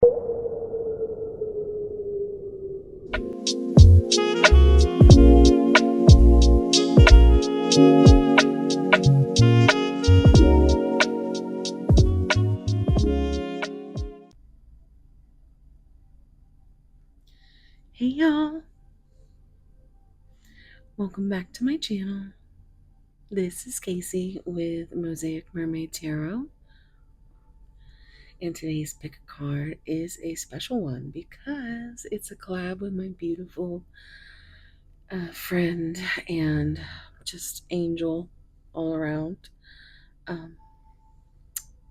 Hey y'all, welcome back to my channel. This is Casey with Mosaic Mermaid Tarot, and today's pick a card is a special one because it's a collab with my beautiful friend and just angel all around, um,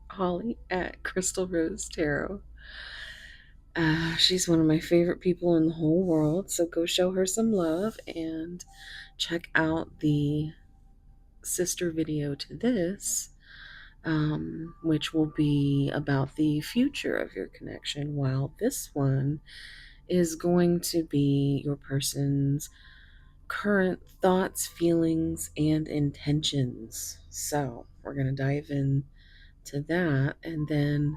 Holly at Crystal Rose Tarot. She's one of my favorite people in the whole world, so go show her some love and check out the sister video to this, which will be about the future of your connection, while this one is going to be your person's current thoughts, feelings, and intentions. So we're going to dive in to that, and then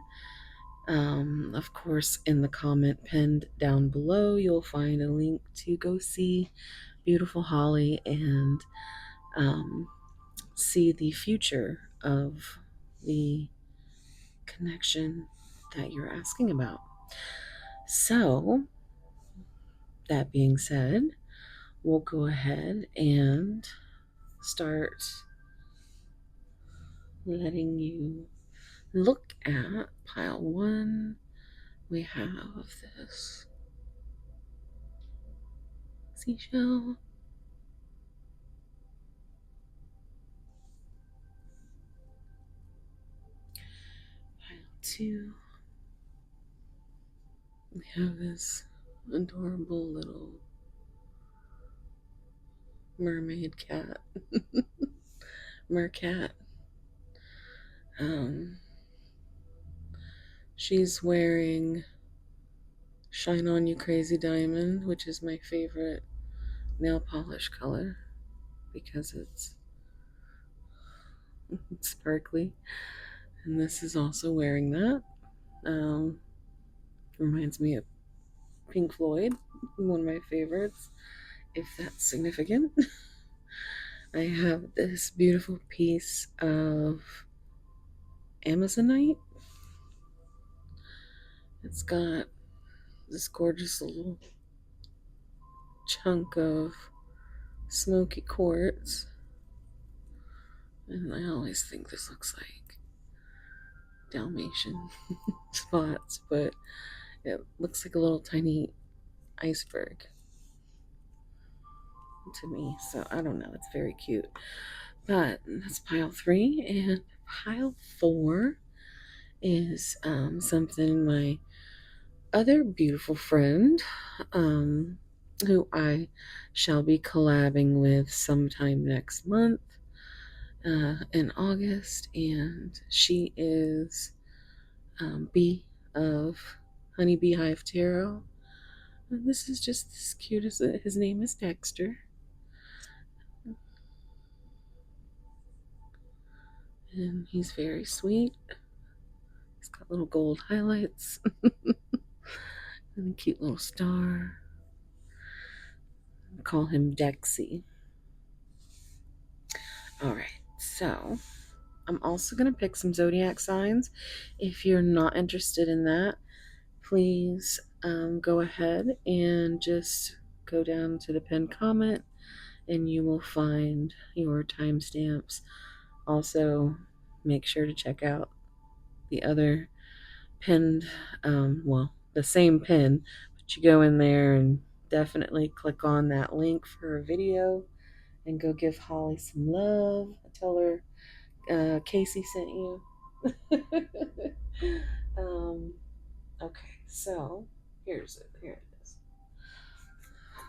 of course, in the comment pinned down below, you'll find a link to go see beautiful Holly and see the future of the connection that you're asking about. So, that being said, we'll go ahead and start letting you look at pile one. We have this seashell. Pile two. We have this adorable little mermaid cat, mercat. She's wearing Shine On You Crazy Diamond, which is my favorite nail polish color because it's sparkly. And this is also wearing that. Reminds me of Pink Floyd, one of my favorites, if that's significant. I have this beautiful piece of Amazonite. It's got this gorgeous little chunk of smoky quartz, and I always think this looks like Dalmatian spots, but it looks like a little tiny iceberg to me, so I don't know, it's very cute. But that's pile three, and pile four is something my other beautiful friend, who I shall be collabing with sometime next month, in August, and she is Bee of Honey Beehive Tarot. And this is just as cute as it. His name is Dexter. And he's very sweet. He's got little gold highlights and a cute little star. I call him Dexy. Alright, so I'm also going to pick some zodiac signs. If you're not interested in that, please go ahead and just go down to the pinned comment and you will find your timestamps. Also, make sure to check out the other pinned, well, the same pin, but you go in there and definitely click on that link for a video and go give Holly some love. Tell her Casey sent you. Okay, so here it is.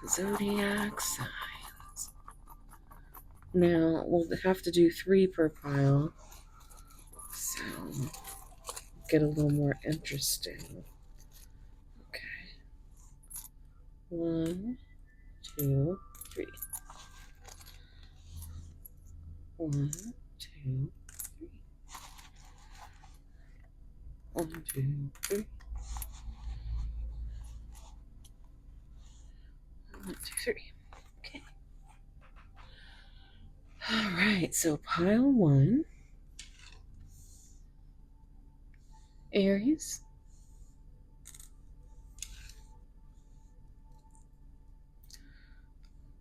Zodiac signs. Now we'll have to do 3 per pile, so get a little more interesting. Okay, 1, 2, 3. 1, 2, 3. 1, 2, 3. 3. Okay. All right, so pile 1, Aries,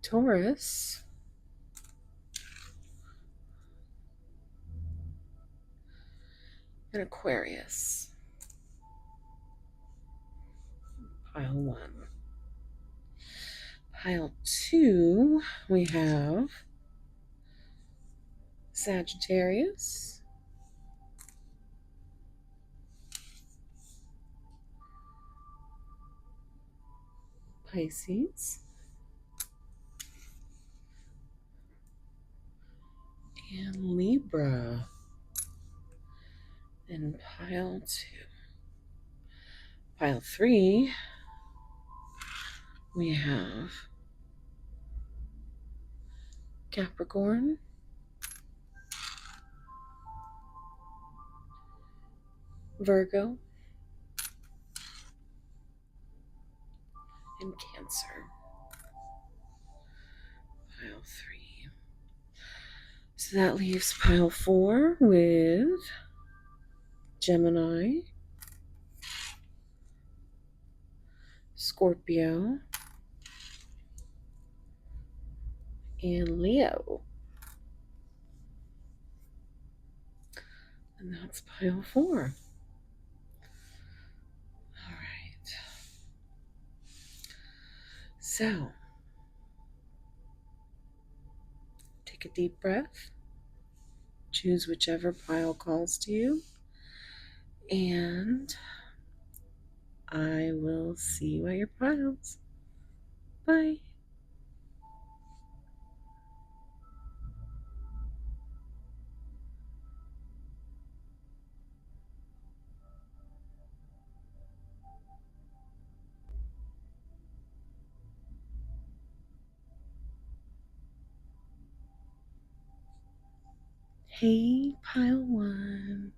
Taurus, and Aquarius. Pile 1. Pile 2, we have Sagittarius, Pisces, and Libra. And pile 2. Pile 3, we have Capricorn, Virgo, and Cancer. Pile 3. So that leaves pile 4 with Gemini, Scorpio, and Leo. And that's pile 4. All right. So, take a deep breath, choose whichever pile calls to you, and I will see you at your piles. Bye. Hey, pile 1.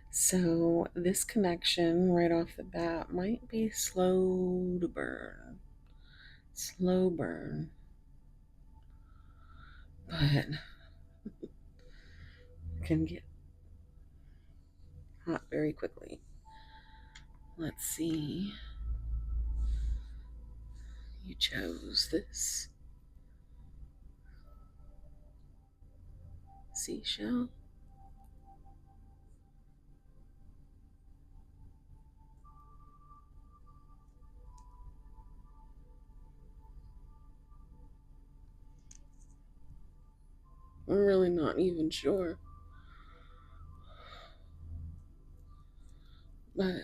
So, this connection right off the bat might be slow to burn. Slow burn. But can get hot very quickly. Let's see. You chose this seashell. I'm really not even sure. But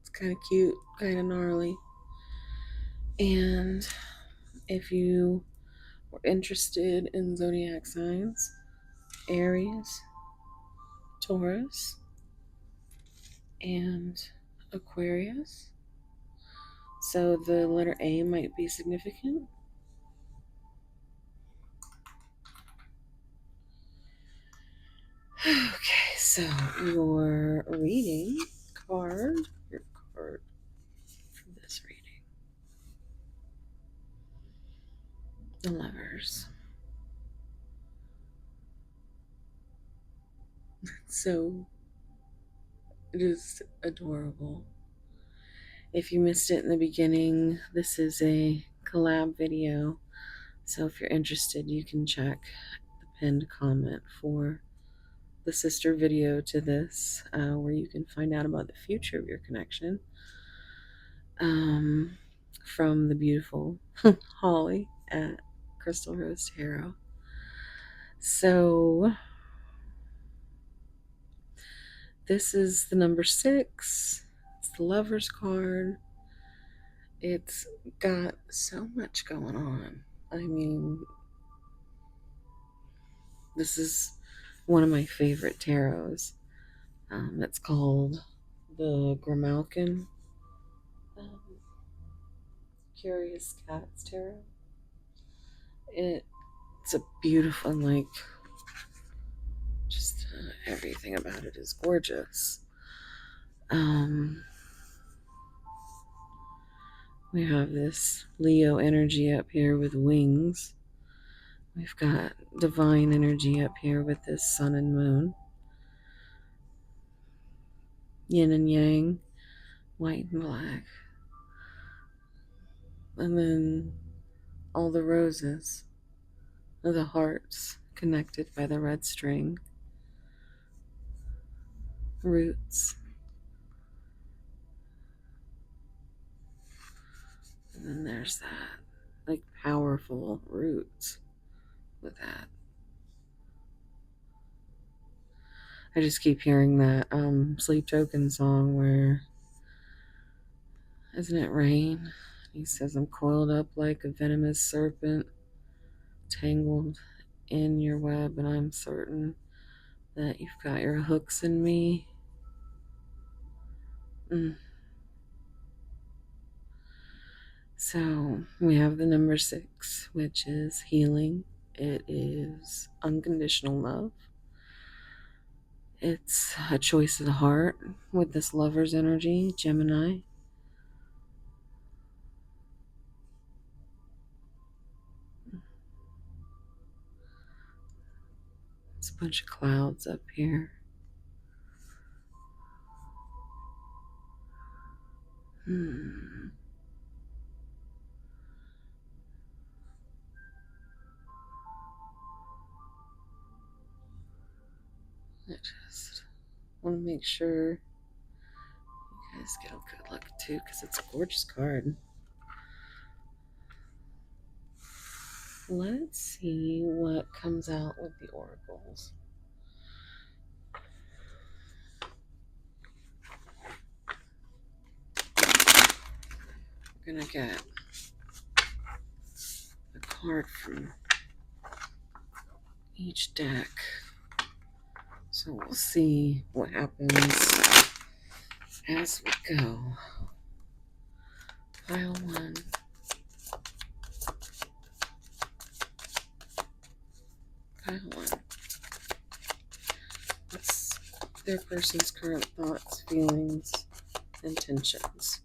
it's kind of cute, kind of gnarly. And if you were interested in zodiac signs, Aries, Taurus, and Aquarius. So the letter A might be significant. Okay, so your reading card, your card for this reading, the Lovers. So it is adorable. If you missed it in the beginning, this is a collab video. So if you're interested, you can check the pinned comment for the sister video to this, where you can find out about the future of your connection, from the beautiful Holly at Crystal Rose Tarot. So this is the number 6. It's the Lover's card. It's got so much going on. I mean, this is one of my favorite tarots. It's called the Grimalkin Curious Cats Tarot. It's a beautiful, like, just everything about it is gorgeous. We have this Leo energy up here with wings. We've got divine energy up here with this sun and moon. Yin and yang, white and black. And then all the roses, the hearts connected by the red string, roots. And then there's that, like, powerful roots with that. I just keep hearing that Sleep Token song where, isn't it rain? He says, I'm coiled up like a venomous serpent, tangled in your web, and I'm certain that you've got your hooks in me. So we have the number 6, which is healing. It is unconditional love. It's a choice of the heart with this lover's energy, Gemini. There's a bunch of clouds up here. I just want to make sure you guys get a good look too, because it's a gorgeous card. Let's see what comes out with the oracles. We're gonna get a card from each deck. So we'll see what happens as we go. Pile 1. Pile 1. What's their person's current thoughts, feelings, intentions?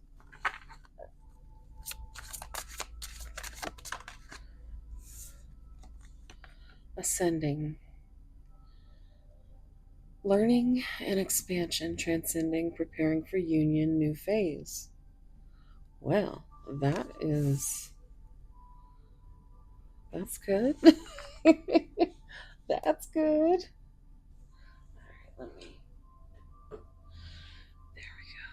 Ascending. Learning and expansion, transcending, preparing for union, new phase. Well, that's good. That's good. All right, let me. There we go.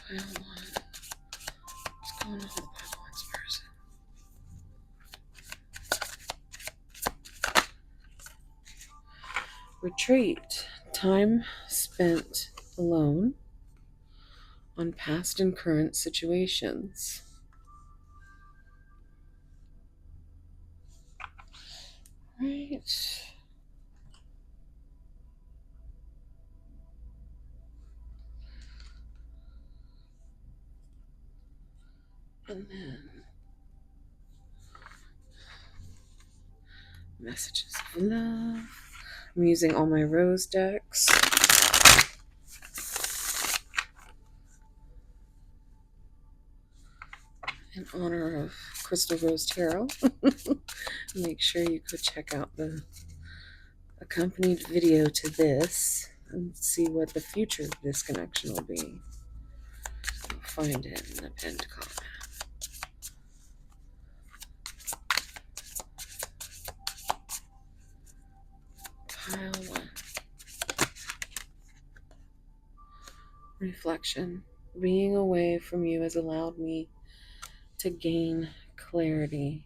Pile 1. What's going on with Pile 1's person? Retreat. Time spent alone on past and current situations. Right. And then messages of love. I'm using all my rose decks. In honor of Crystal Rose Tarot. Make sure you go check out the accompanied video to this and see what the future of this connection will be. I'll find it in the pinned comment. Pile 1. Reflection. Being away from you has allowed me to gain clarity.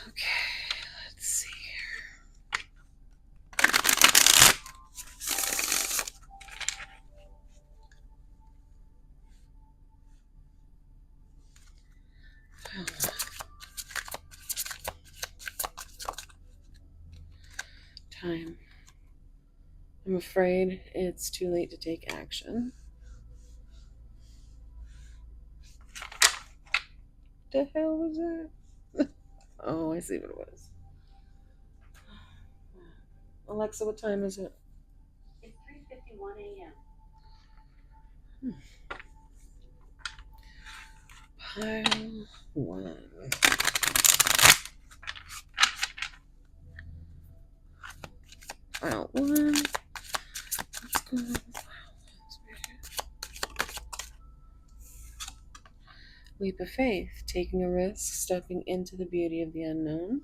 Okay, let's see here. I'm afraid it's too late to take action. The hell was that? Oh, I see what it was. Alexa, what time is it? It's 3:51 a.m. Pile one. Pile one. Let's go. Leap of faith, taking a risk, stepping into the beauty of the unknown.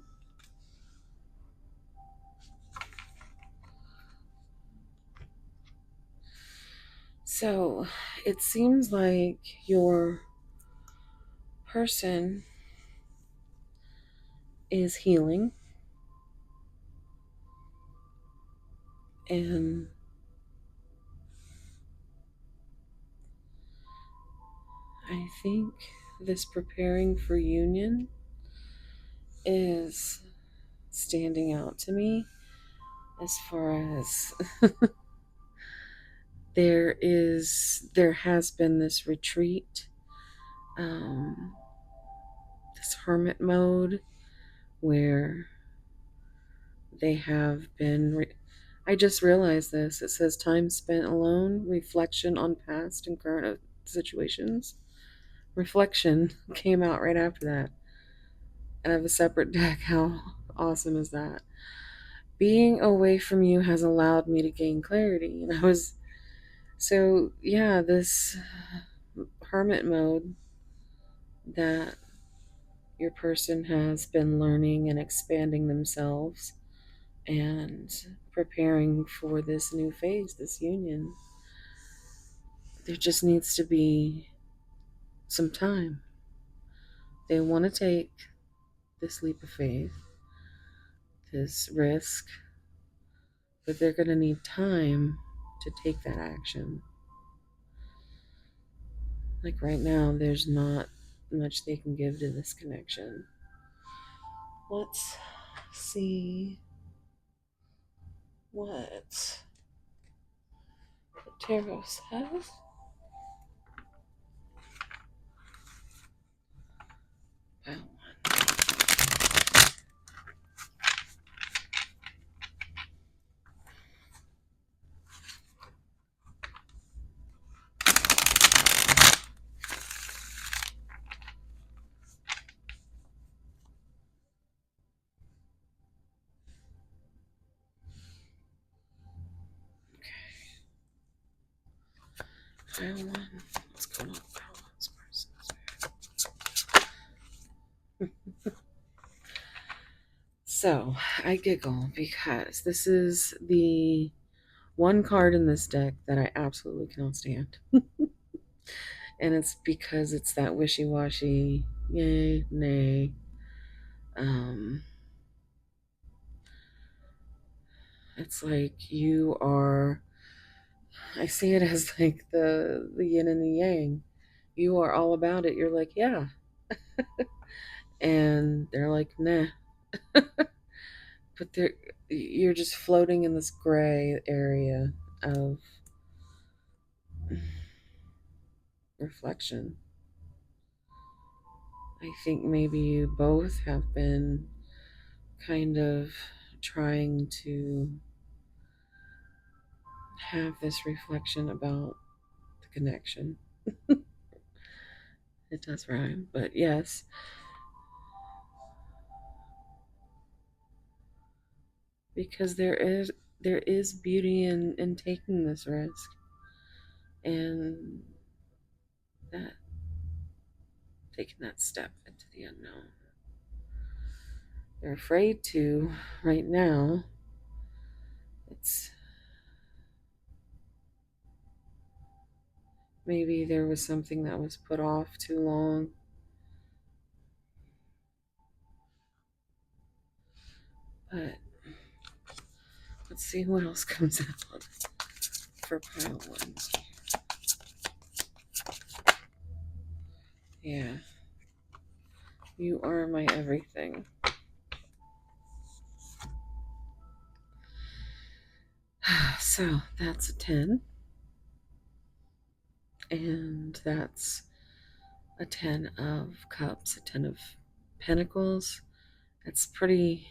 So it seems like your person is healing, and I think this preparing for union is standing out to me as far as there has been this retreat, um, this hermit mode where they have been I just realized this. It says time spent alone, reflection on past and current situations. Reflection came out right after that. And I have a separate deck. How awesome is that? Being away from you has allowed me to gain clarity. And I was, so yeah, this hermit mode that your person has been learning and expanding themselves and preparing for this new phase, this union. There just needs to be some time. They want to take this leap of faith, this risk, but they're going to need time to take that action. Like right now, there's not much they can give to this connection. Let's see what the tarot says. Pile one. What's going on with pile one's person? So I giggle because this is the one card in this deck that I absolutely cannot stand. And it's because it's that wishy-washy, yay, nay. Um, it's like you are, I see it as like the yin and the yang. You are all about it. You're like, yeah. And they're like, nah. But you're just floating in this gray area of reflection. I think maybe you both have been kind of trying to have this reflection about the connection. It does rhyme, but yes. Because there is beauty in taking this risk, and that taking that step into the unknown. They're afraid to right now. It's maybe there was something that was put off too long. But let's see what else comes out for pile one. Yeah. You are my everything. So that's a 10, and that's a 10 of cups, a 10 of pentacles. It's pretty,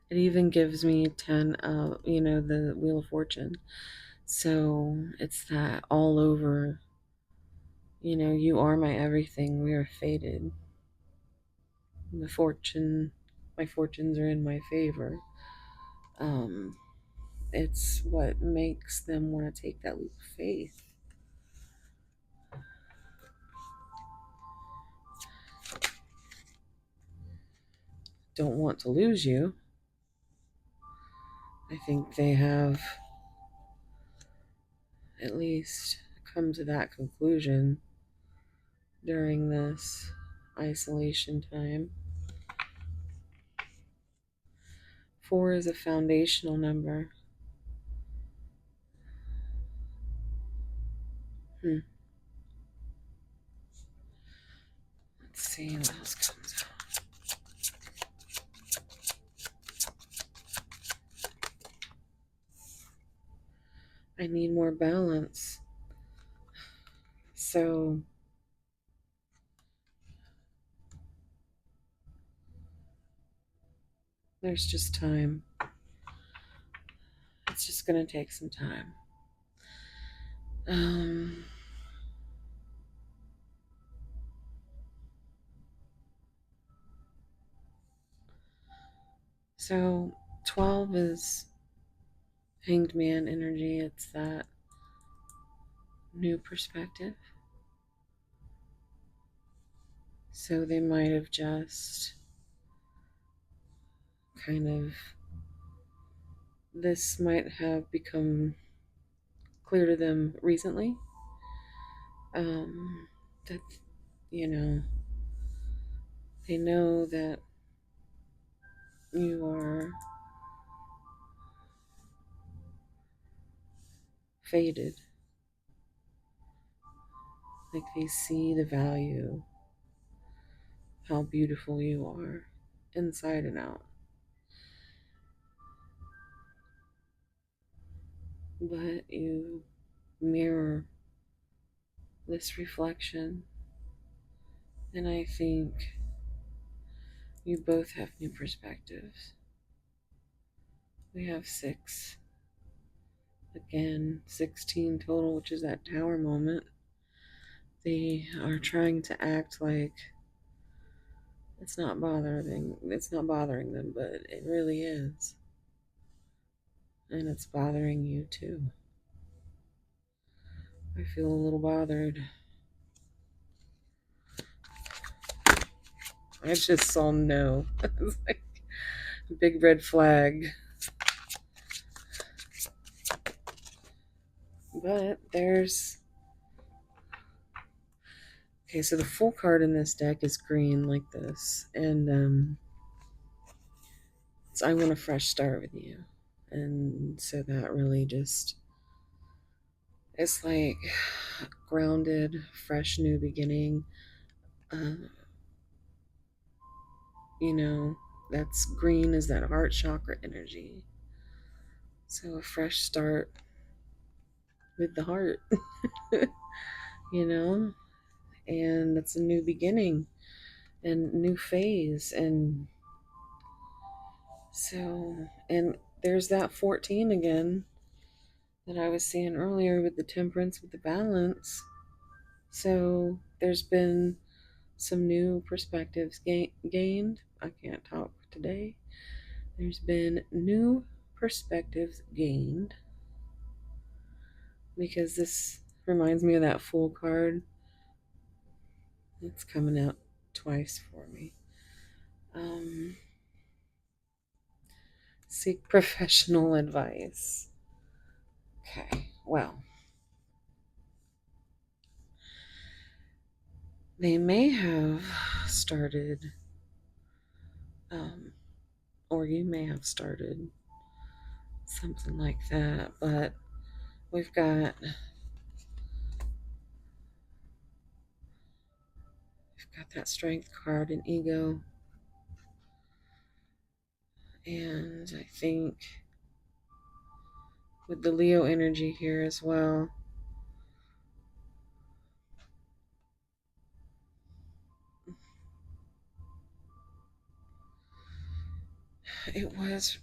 it even gives me 10 of, the Wheel of Fortune. So it's that all over, you are my everything. We are fated. My fortunes are in my favor. Um, it's what makes them want to take that leap of faith. Don't want to lose you. I think they have at least come to that conclusion during this isolation time. 4 is a foundational number. Hmm. Let's see what else comes out. I need more balance. So there's just time. It's just going to take some time. Um, so 12 is Hanged Man energy. It's that new perspective. So they might have just kind of, this might have become clear to them recently. That, you know, they know that you are faded. Like they see the value, how beautiful you are inside and out. But you mirror this reflection, and I think you both have new perspectives. We have 6. Again, 16 total, which is that tower moment. They are trying to act like it's not bothering them, but it really is. And it's bothering you too. I feel a little bothered. I just saw no. It's like a big red flag. But there's, okay, so the full card in this deck is green like this. And it's I want a fresh start with you. And so that really just, it's like grounded, fresh new beginning. Uh, you know, that's green is that heart chakra energy. So a fresh start with the heart, you know, and it's a new beginning and new phase. And so, and there's that 14 again that I was seeing earlier with the temperance, with the balance. So there's been some new perspectives gained. I can't talk today. There's been new perspectives gained because this reminds me of that Fool card. It's coming out twice for me. Um, Seek professional advice. Okay, well, they may have started, um, or you may have started something like that, but we've got that strength card and ego, and I think with the Leo energy here as well. It was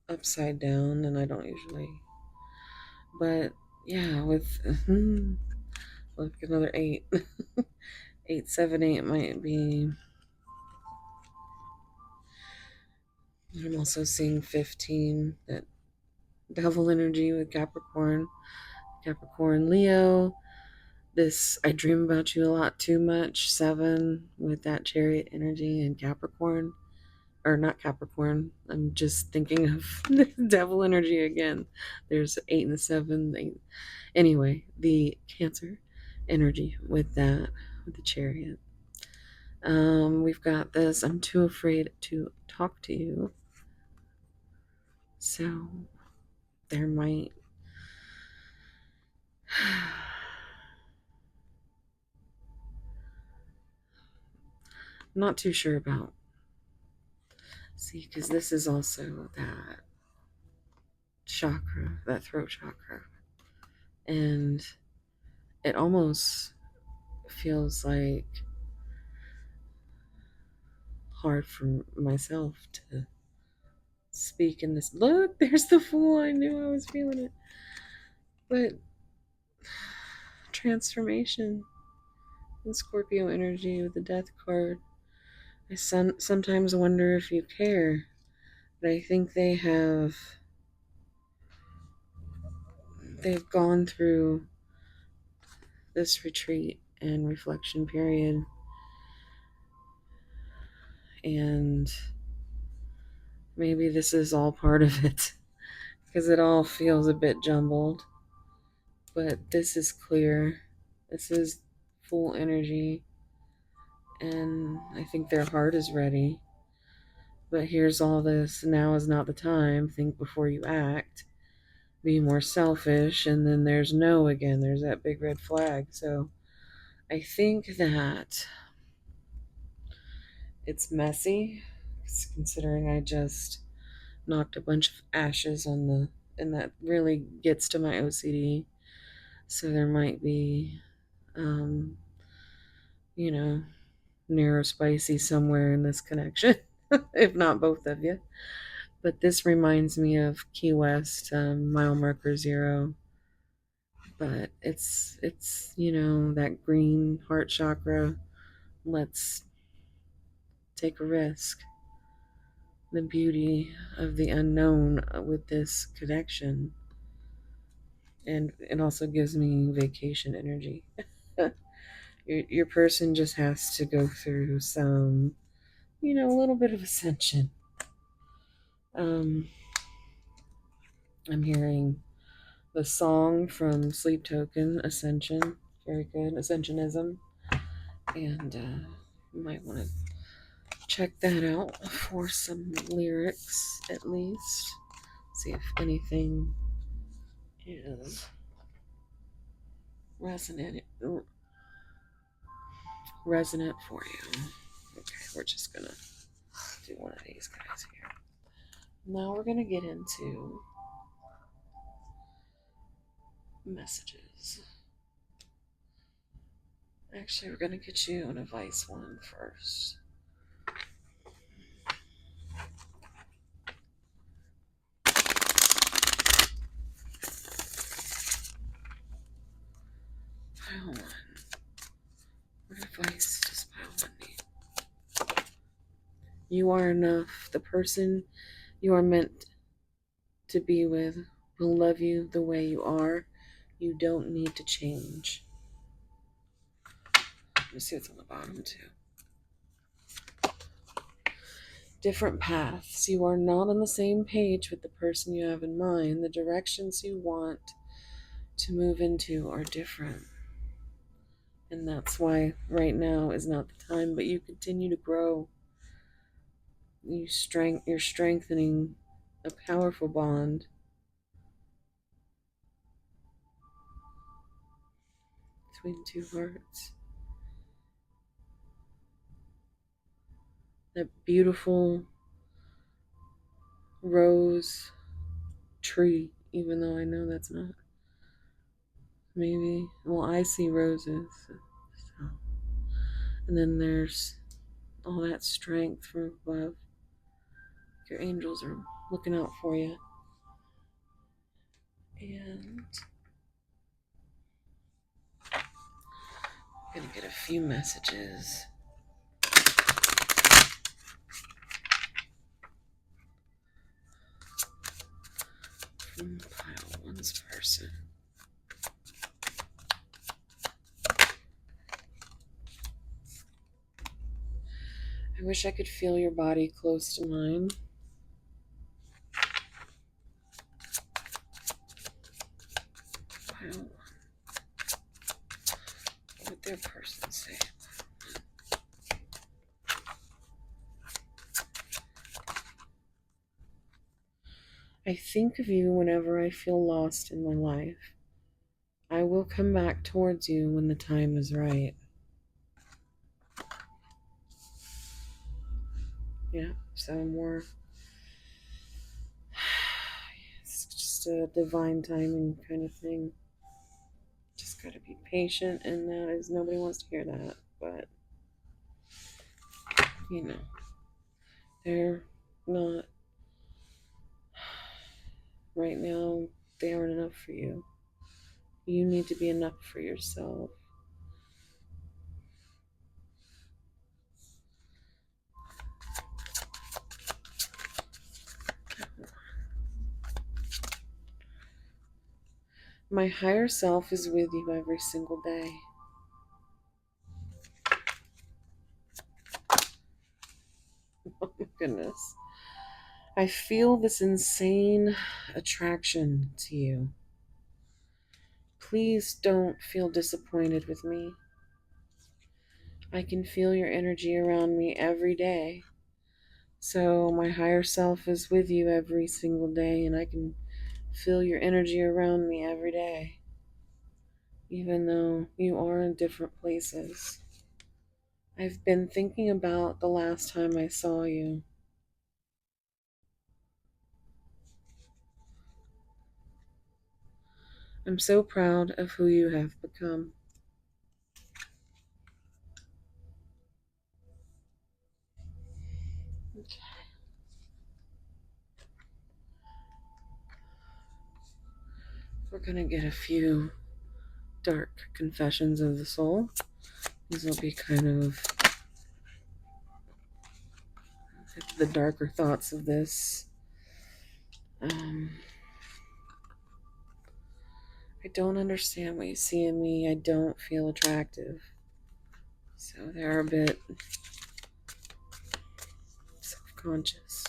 upside down, and I don't usually. But yeah, with look, another 8. 878 might be. I'm also seeing 15, that devil energy with Capricorn. Capricorn, Leo. This I dream about you a lot too much. 7 with that chariot energy and Capricorn. Or not Capricorn. I'm just thinking of the devil energy again. There's 8 and 7. Anyway, the Cancer energy with that, with the chariot. We've got this. I'm too afraid to talk to you. So there might. Not too sure about. See, because this is also that chakra, that throat chakra. And it almost feels like hard for myself to speak in this. Look, there's the Fool. I knew I was feeling it. But transformation and Scorpio energy with the Death card. I sometimes wonder if you care. But I think they've gone through this retreat and reflection period, and maybe this is all part of it because it all feels a bit jumbled. But this is clear. This is full energy, and I think their heart is ready. But here's all this: now is not the time. Think before you act. Be more selfish. And then there's no again. There's that big red flag. So I think that it's messy, considering I just knocked a bunch of ashes on the, and that really gets to my OCD. So there might be, um, you know, neurospicy somewhere in this connection, if not both of you. But this reminds me of Key West, mile marker 0. But it's that green heart chakra. Let's take a risk. The beauty of the unknown with this connection, and it also gives me vacation energy. Your person just has to go through some, a little bit of ascension. Um, I'm hearing the song from Sleep Token, Ascension. Very good, Ascensionism. And you might want to check that out for some lyrics, at least. See if anything is resonant for you. Okay, we're just gonna do one of these guys here. Now we're gonna get into messages. Actually, we're gonna get you an advice one first. Pile one. What advice does pile one need? You are enough. The person you are meant to be with will love you the way you are. You don't need to change. Let me see what's on the bottom too. Different paths. You are not on the same page with the person you have in mind. The directions you want to move into are different. And that's why right now is not the time, but you continue to grow. You're strengthening a powerful bond between two hearts. That beautiful rose tree even though I know that's not. Maybe, well, I see roses. So. And then there's all that strength from above. Your angels are looking out for you. And I'm gonna get a few messages from pile one's person. I wish I could feel your body close to mine. Pile one. What would their person say? I think of you whenever I feel lost in my life. I will come back towards you when the time is right. Yeah, so more. It's just a divine timing kind of thing. Just gotta be patient, and that is, nobody wants to hear that, but you know, they're not. Right now, they aren't enough for you. You need to be enough for yourself. My higher self is with you every single day. Oh my goodness. I feel this insane attraction to you. Please don't feel disappointed with me. I can feel your energy around me every day. So my higher self is with you every single day, and I can feel your energy around me every day, even though you are in different places. I've been thinking about the last time I saw you. I'm so proud of who you have become. Okay. We're going to get a few dark confessions of the soul. These will be kind of the darker thoughts of this. I don't understand what you see in me. I don't feel attractive. So they're a bit self-conscious.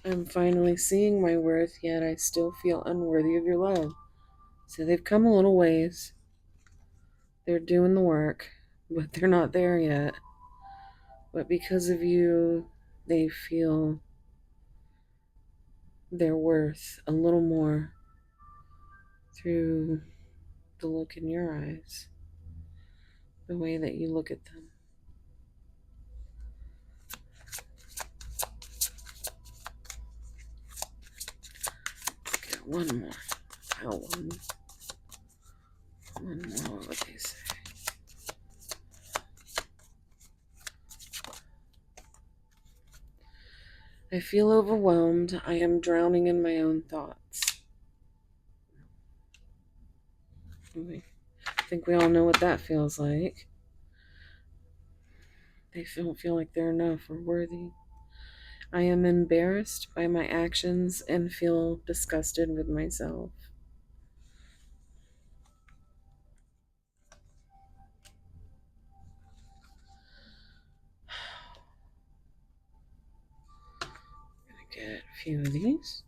I'm finally seeing my worth, yet I still feel unworthy of your love. So they've come a little ways. They're doing the work, but they're not there yet. But because of you, they feel their worth a little more through the look in your eyes, the way that you look at them. Get one more. Pile one. One more, what they say. I feel overwhelmed. I am drowning in my own thoughts. I think we all know what that feels like. They don't feel like they're enough or worthy. I am embarrassed by my actions and feel disgusted with myself. I'm gonna get a few of these.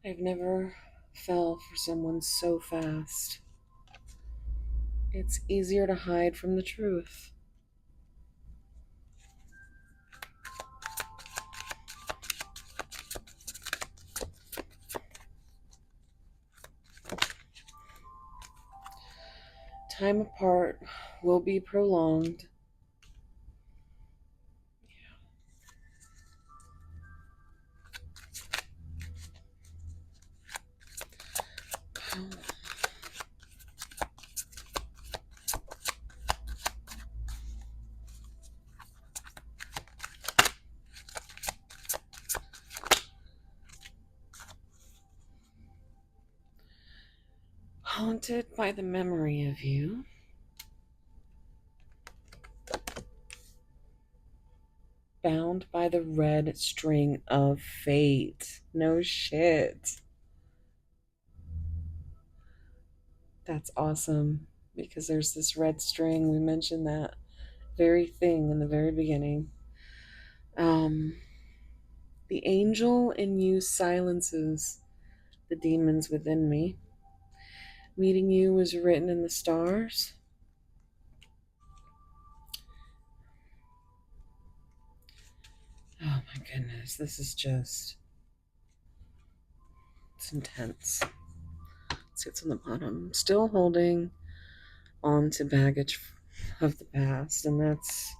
I've never fell for someone so fast. It's easier to hide from the truth. time apart will be prolonged. Haunted by the memory of you. Bound by the red string of fate. No shit. That's awesome because there's this red string. We mentioned that very thing in the very beginning. Um, the angel in you silences the demons within me. Meeting you was written in the stars. Oh my goodness, this is just, it's intense. See, it's on the bottom. Still holding on to baggage of the past, and that's,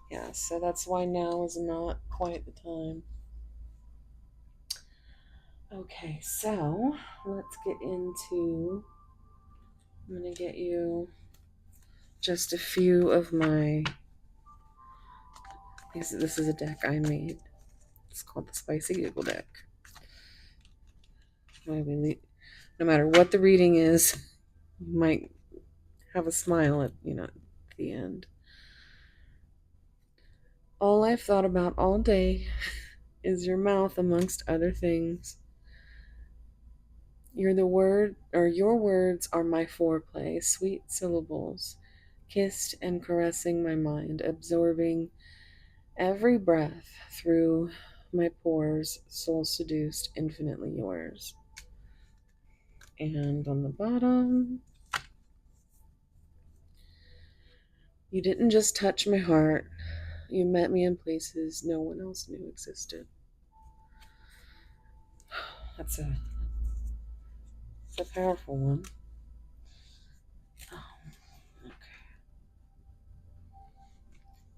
yeah, so that's why now is not quite the time. Okay, so let's get into, I'm going to get you just a few of my, this is a deck I made. It's called the Spicy Giggle deck. No matter what the reading is, you might have a smile at, at the end. All I've thought about all day is your mouth amongst other things. You're the word, or your words are my foreplay, sweet syllables, kissed and caressing my mind, absorbing every breath through my pores, soul seduced, infinitely yours. And on the bottom, you didn't just touch my heart, you met me in places no one else knew existed. That's it's a powerful one. Oh, okay.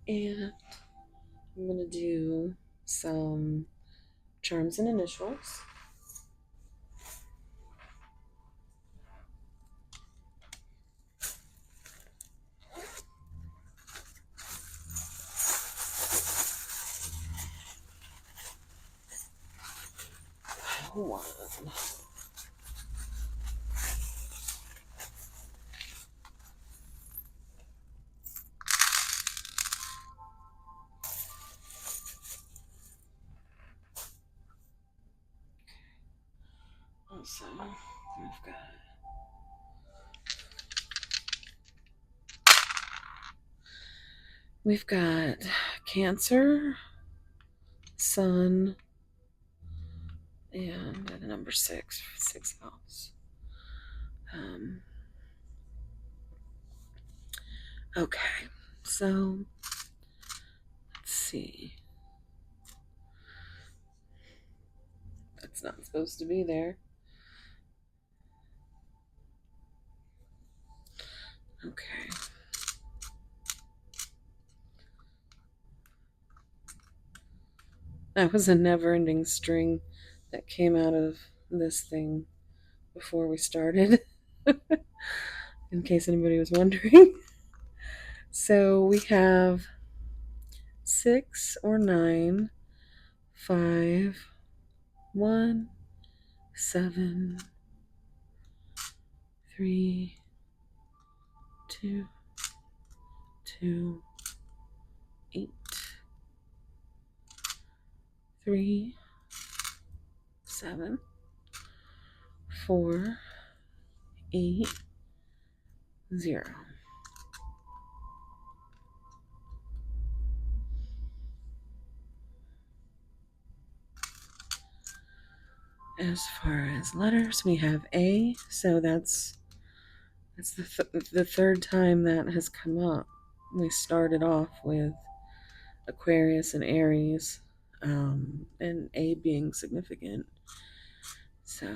And I'm going to do some charms and initials. One. Also, we've got Cancer, Sun, and the number sixth house. Okay, so let's see. That's not supposed to be there. Okay. That was a never ending string that came out of this thing before we started, in case anybody was wondering. So we have 6 or 9, 5, 1, 7, 3, 2, 2, 8, 3, 7, 4, 8, 0. As far as letters, we have A, so that's the third time that has come up. We started off with Aquarius and Aries, and A being significant. So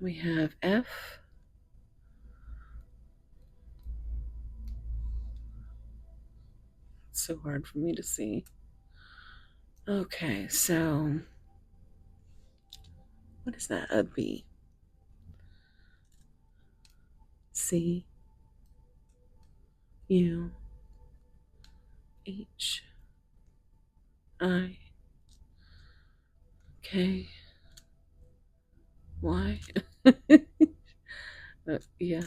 We have F. It's so hard for me to see. Okay, so what is that? A B. C. U. H. I. K. Y. Yeah.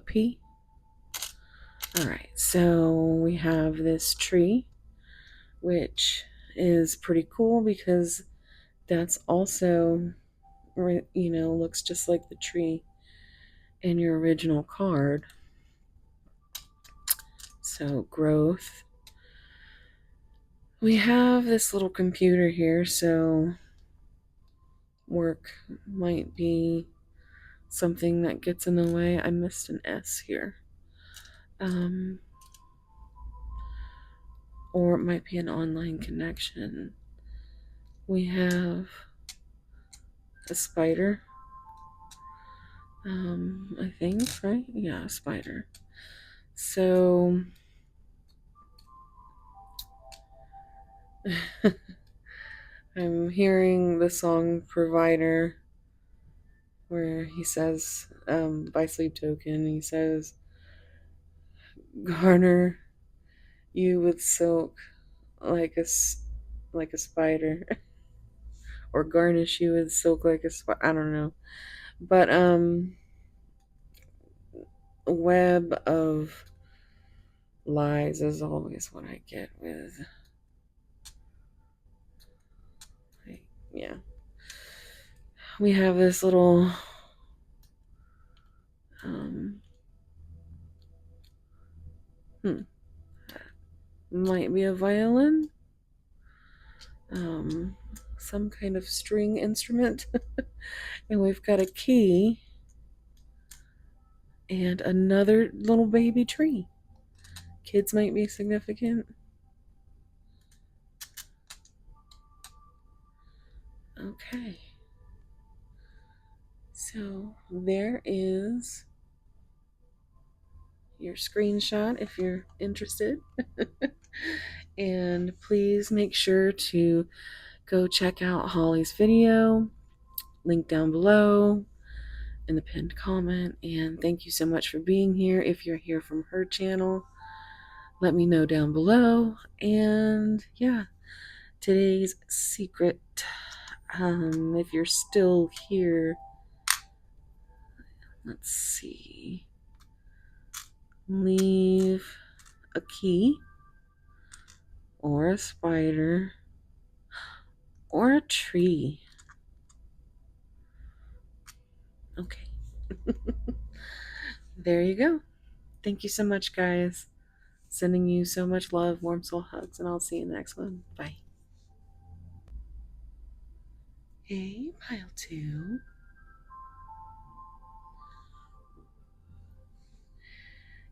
P. All right, so we have this tree, which is pretty cool because that's also, looks just like the tree in your original card. So, growth. We have this little computer here, so work might be something that gets in the way. I missed an S here. Um, or it might be an online connection. We have a spider. I think, right? Yeah, a spider. So I'm hearing the song Provider where he says, by Sleep Token, he says, garner you with silk like like a spider, or garnish you with silk like a spider. I don't know. But, web of lies is always what I get with, like, yeah. We have this little, um, hmm, might be a violin, um, some kind of string instrument. And we've got a key and another little baby tree. Kids might be significant. Okay. So there is your screenshot if you're interested. And please make sure to go check out Holly's video, link down below in the pinned comment. And thank you so much for being here. If you're here from her channel, let me know down below. And yeah, today's secret, if you're still here, let's see, leave a key or a spider or a tree. Okay. There you go. Thank you so much, guys. Sending you so much love, warm soul hugs, and I'll see you in the next one. Bye. Hey, pile two.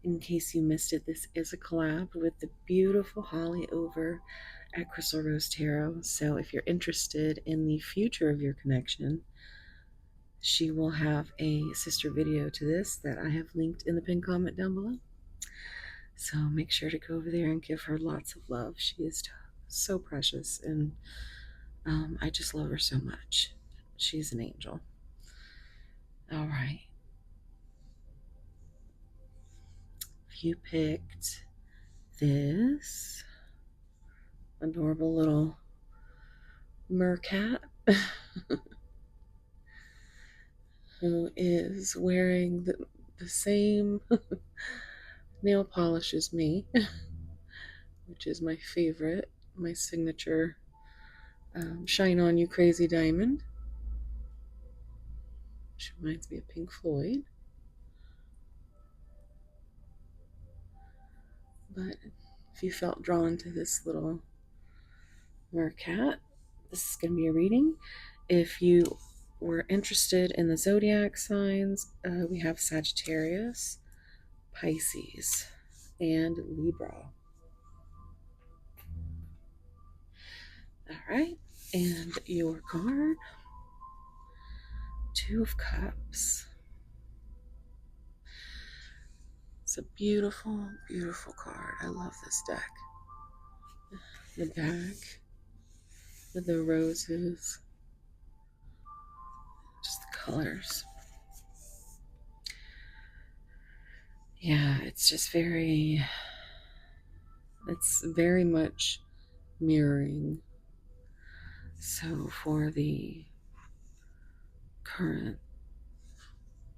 In case you missed it, this is a collab with the beautiful Holly over at Crystal Rose Tarot. So if you're interested in the future of your connection, she will have a sister video to this that I have linked in the pinned comment down below. So make sure to go over there and give her lots of love. She is so precious, and I just love her so much. She's an angel. All right. You picked this adorable little mercat who is wearing the same nail polish as me, which is my favorite, my signature Shine On You Crazy Diamond, which reminds me of Pink Floyd. But if you felt drawn to this little mercat, this is going to be a reading. If you were interested in the zodiac signs, we have Sagittarius, Pisces, and Libra. All right, and your card Two of Cups. It's a beautiful, beautiful card. I love this deck. The back with the roses, just the colors. Yeah, it's just it's very much mirroring. So for the current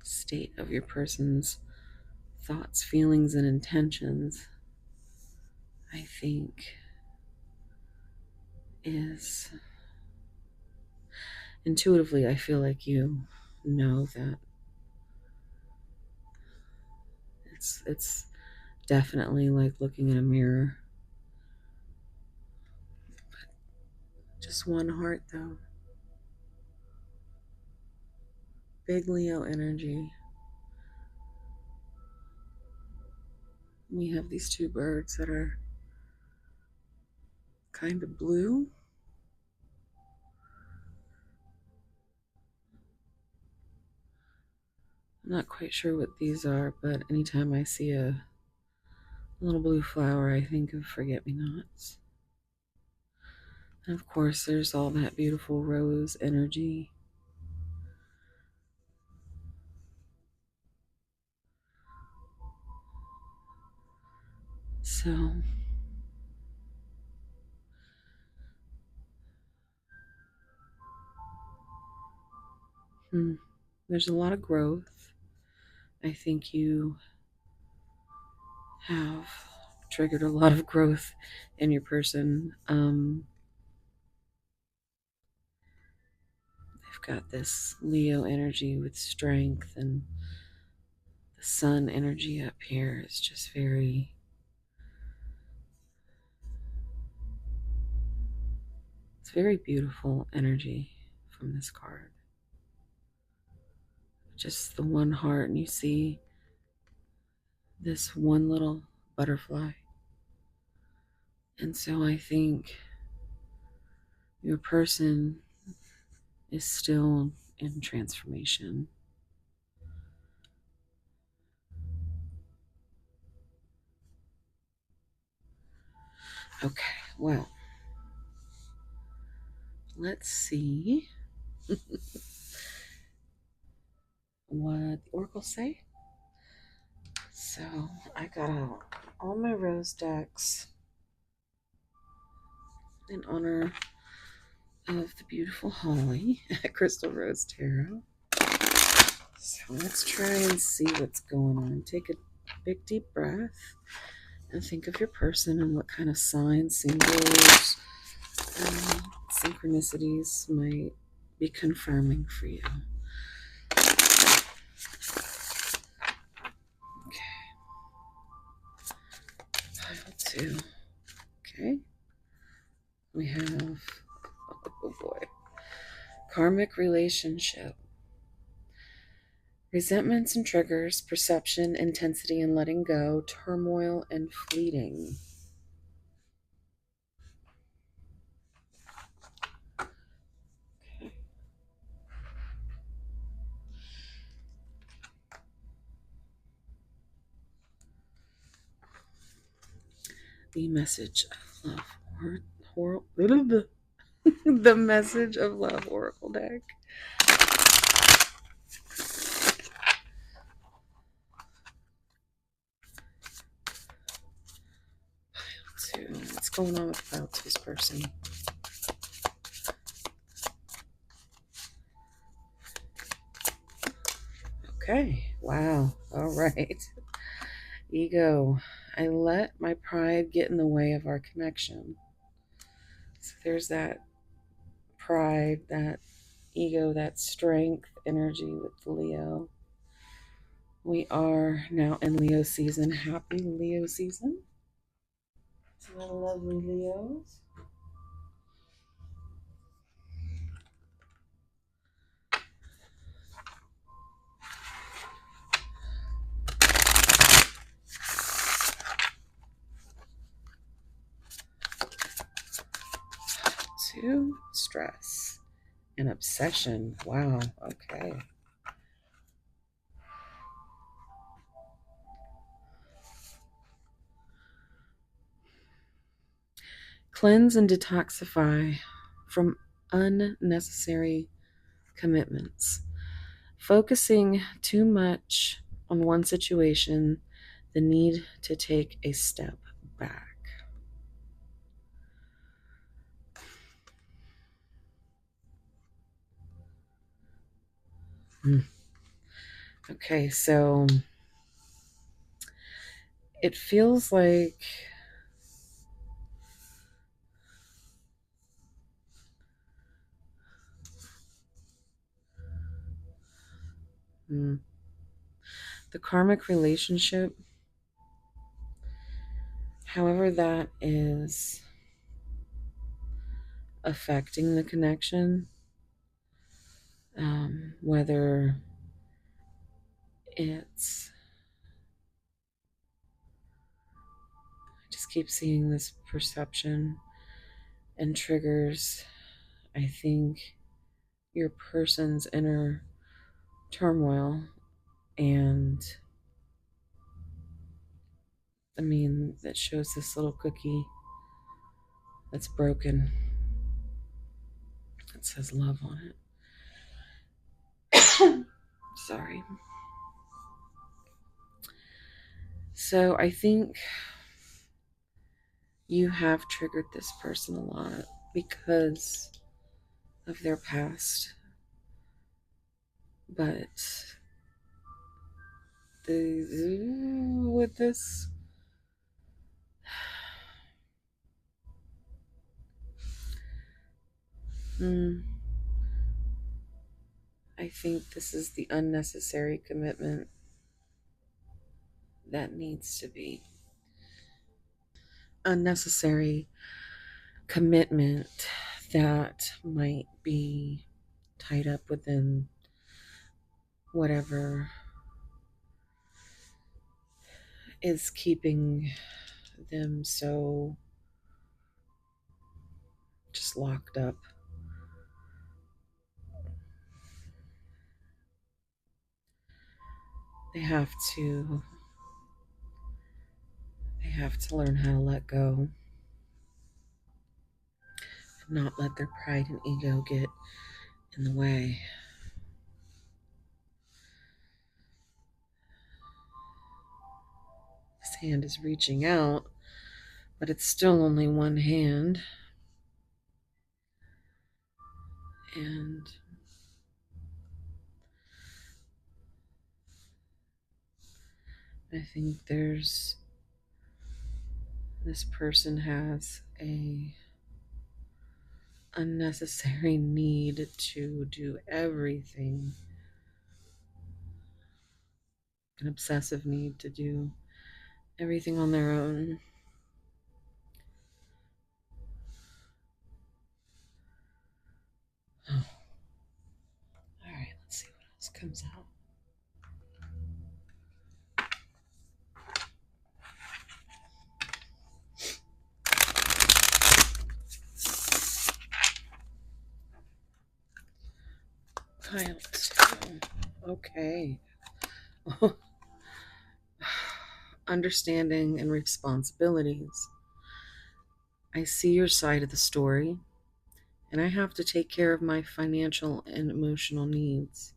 state of your person's thoughts, feelings, and intentions, I think is intuitively, I feel like you know that it's definitely like looking in a mirror. Just one heart though. Big Leo energy. We have these two birds that are kind of blue. I'm not quite sure what these are, but anytime I see a little blue flower, I think of forget-me-nots. And of course, there's all that beautiful rose energy. So, there's a lot of growth. I think you have triggered a lot of growth in your person. They've got this Leo energy with strength, and the sun energy up here is just it's very beautiful energy from this card. Just the one heart, and you see this one little butterfly. And so I think your person is still in transformation. Okay, well, let's see what the oracles say. So I got out all my rose decks in honor of the beautiful Holly at Crystal Rose Tarot. So let's try and see what's going on. Take a big deep breath and think of your person and what kind of signs, symbols, synchronicities might be confirming for you. Okay. Pile two. Okay. We have, oh boy, karmic relationship. Resentments and triggers, perception, intensity and letting go, turmoil and fleeting. Okay. The message of love, the message of love oracle deck. Pile two. What's going on with pile two's person? Okay. Wow. All right. Ego. I let my pride get in the way of our connection. So there's that pride, that ego, that strength energy with Leo. We are now in Leo season. Happy Leo season to the lovely Leos. Two, stress. An obsession. Wow. Okay. Cleanse and detoxify from unnecessary commitments. Focusing too much on one situation, the need to take a step back. Hmm. Okay, so it feels like hmm, the karmic relationship, however, that is affecting the connection, whether it's, I just keep seeing this perception and triggers, I think, your person's inner turmoil. And I mean, that shows this little cookie that's broken. It says love on it. Sorry. So I think you have triggered this person a lot because of their past. But with this, hmm, I think this is the unnecessary commitment that needs to be. Unnecessary commitment that might be tied up within whatever is keeping them so just locked up. They have to they have to learn how to let go and not let their pride and ego get in the way. His hand is reaching out, but it's still only one hand. And I think this person has a unnecessary need to do everything, an obsessive need to do everything on their own. Oh, all right, let's see what else comes out. Pile two. Okay. Understanding and responsibilities. I see your side of the story, and I have to take care of my financial and emotional needs.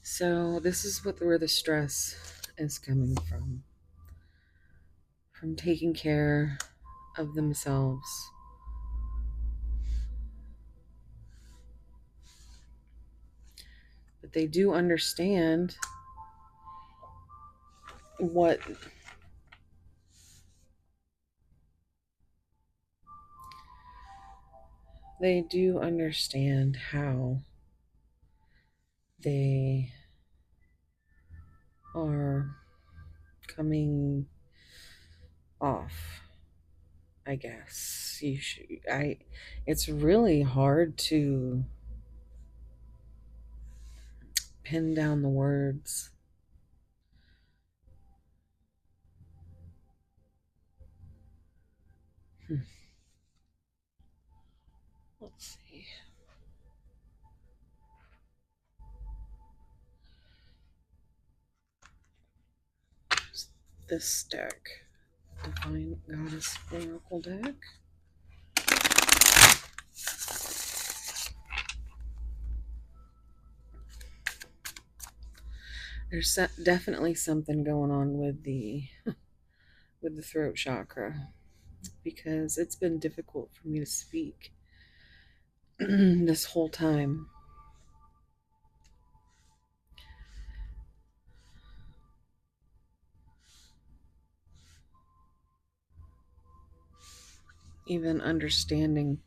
So this is where the stress is coming from taking care of themselves. But they do understand what they do understand how they are coming off, I guess. It's really hard to pin down the words. Hmm. Let's see. this deck, Divine Goddess Oracle deck. There's definitely something going on with the throat chakra, because it's been difficult for me to speak this whole time. Even understanding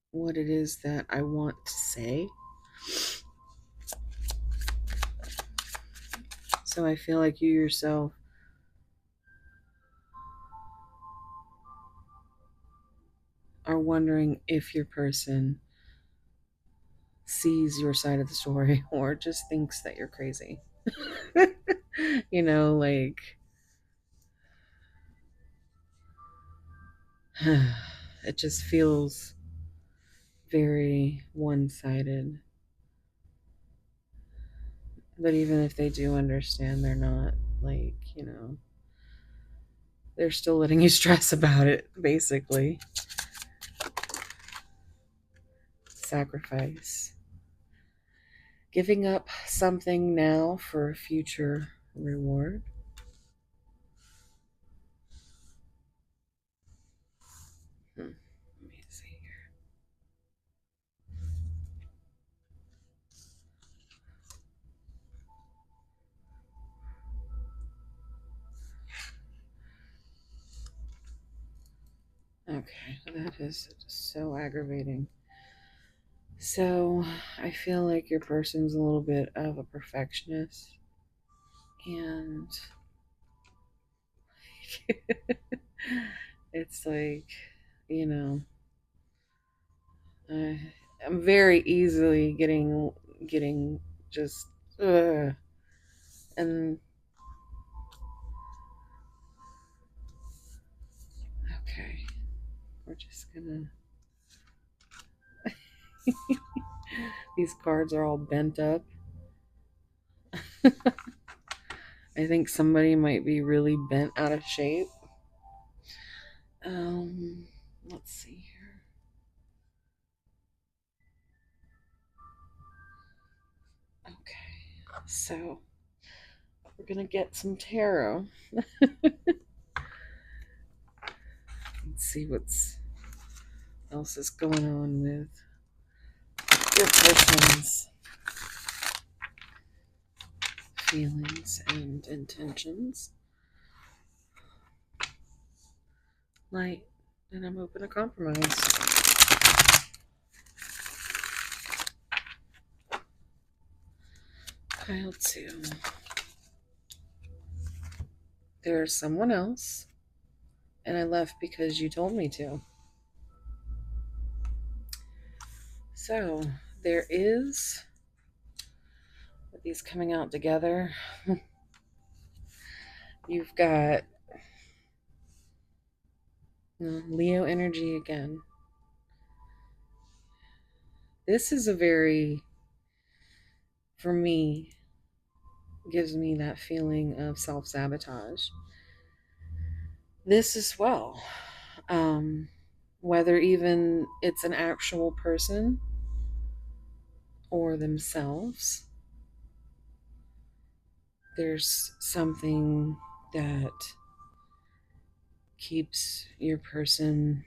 what it is that I want to say. So I feel like you yourself are wondering if your person sees your side of the story or just thinks that you're crazy. You know, like, it just feels very one sided. But even if they do understand, they're not, like, they're still letting you stress about it, basically. Sacrifice. Giving up something now for a future reward. Let me see here. Okay, that is so aggravating. So, I feel like your person's a little bit of a perfectionist, and it's like, you know, I'm very easily getting just and okay, we're just gonna. These cards are all bent up. I think somebody might be really bent out of shape. Um, let's see here. Okay, so we're gonna get some tarot. Let's see what's else is going on with your person's feelings and intentions. Light, and I'm open to compromise. Pile two. There's someone else, and I left because you told me to. So there is these coming out together. You've got Leo energy again. This is a very, for me, gives me that feeling of self-sabotage. This as well. Whether even it's an actual person or themselves, there's something that keeps your person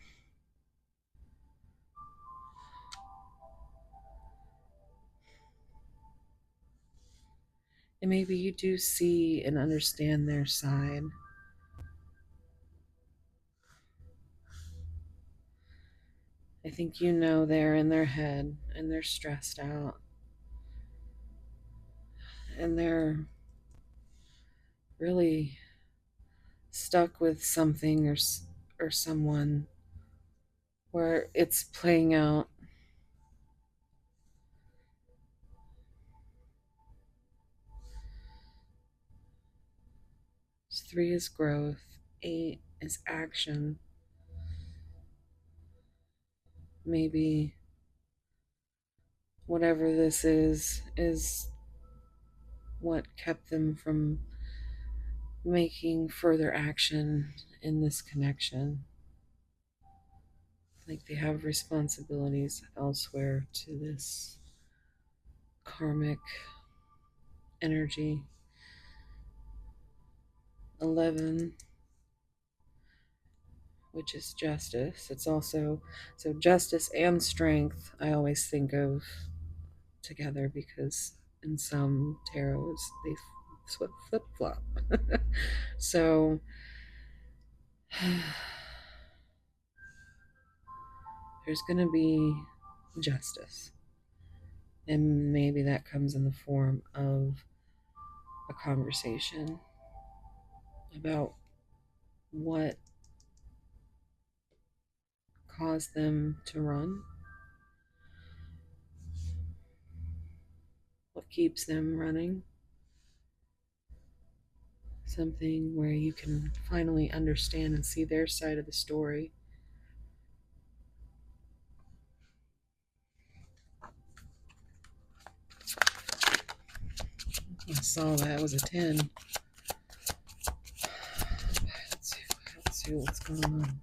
and maybe you do see and understand their side. I think you know they're in their head and they're stressed out and they're really stuck with something or someone where it's playing out. Three is growth, eight is action. Maybe whatever this is what kept them from making further action in this connection. Like they have responsibilities elsewhere to this karmic energy. 11, which is justice. It's also, so justice and strength, I always think of together because in some tarots they flip flop. So there's going to be justice. And maybe that comes in the form of a conversation about what caused them to run, what keeps them running. Something where you can finally understand and see their side of the story. I saw that was a 10. Let's see what's going on.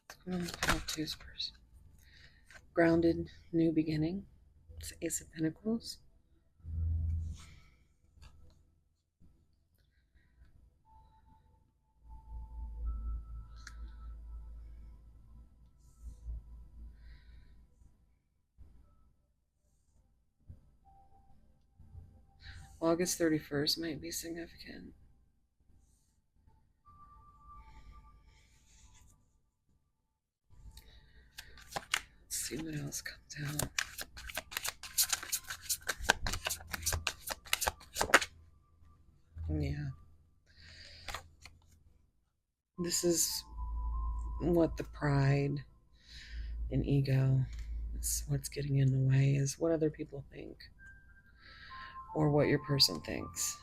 What's going on with Pile 2's person? Grounded, new beginning. It's Ace of Pentacles. August 31st might be significant. Let's see what else comes out. Yeah. This is what the pride and ego is what's getting in the way, is what other people think or what your person thinks.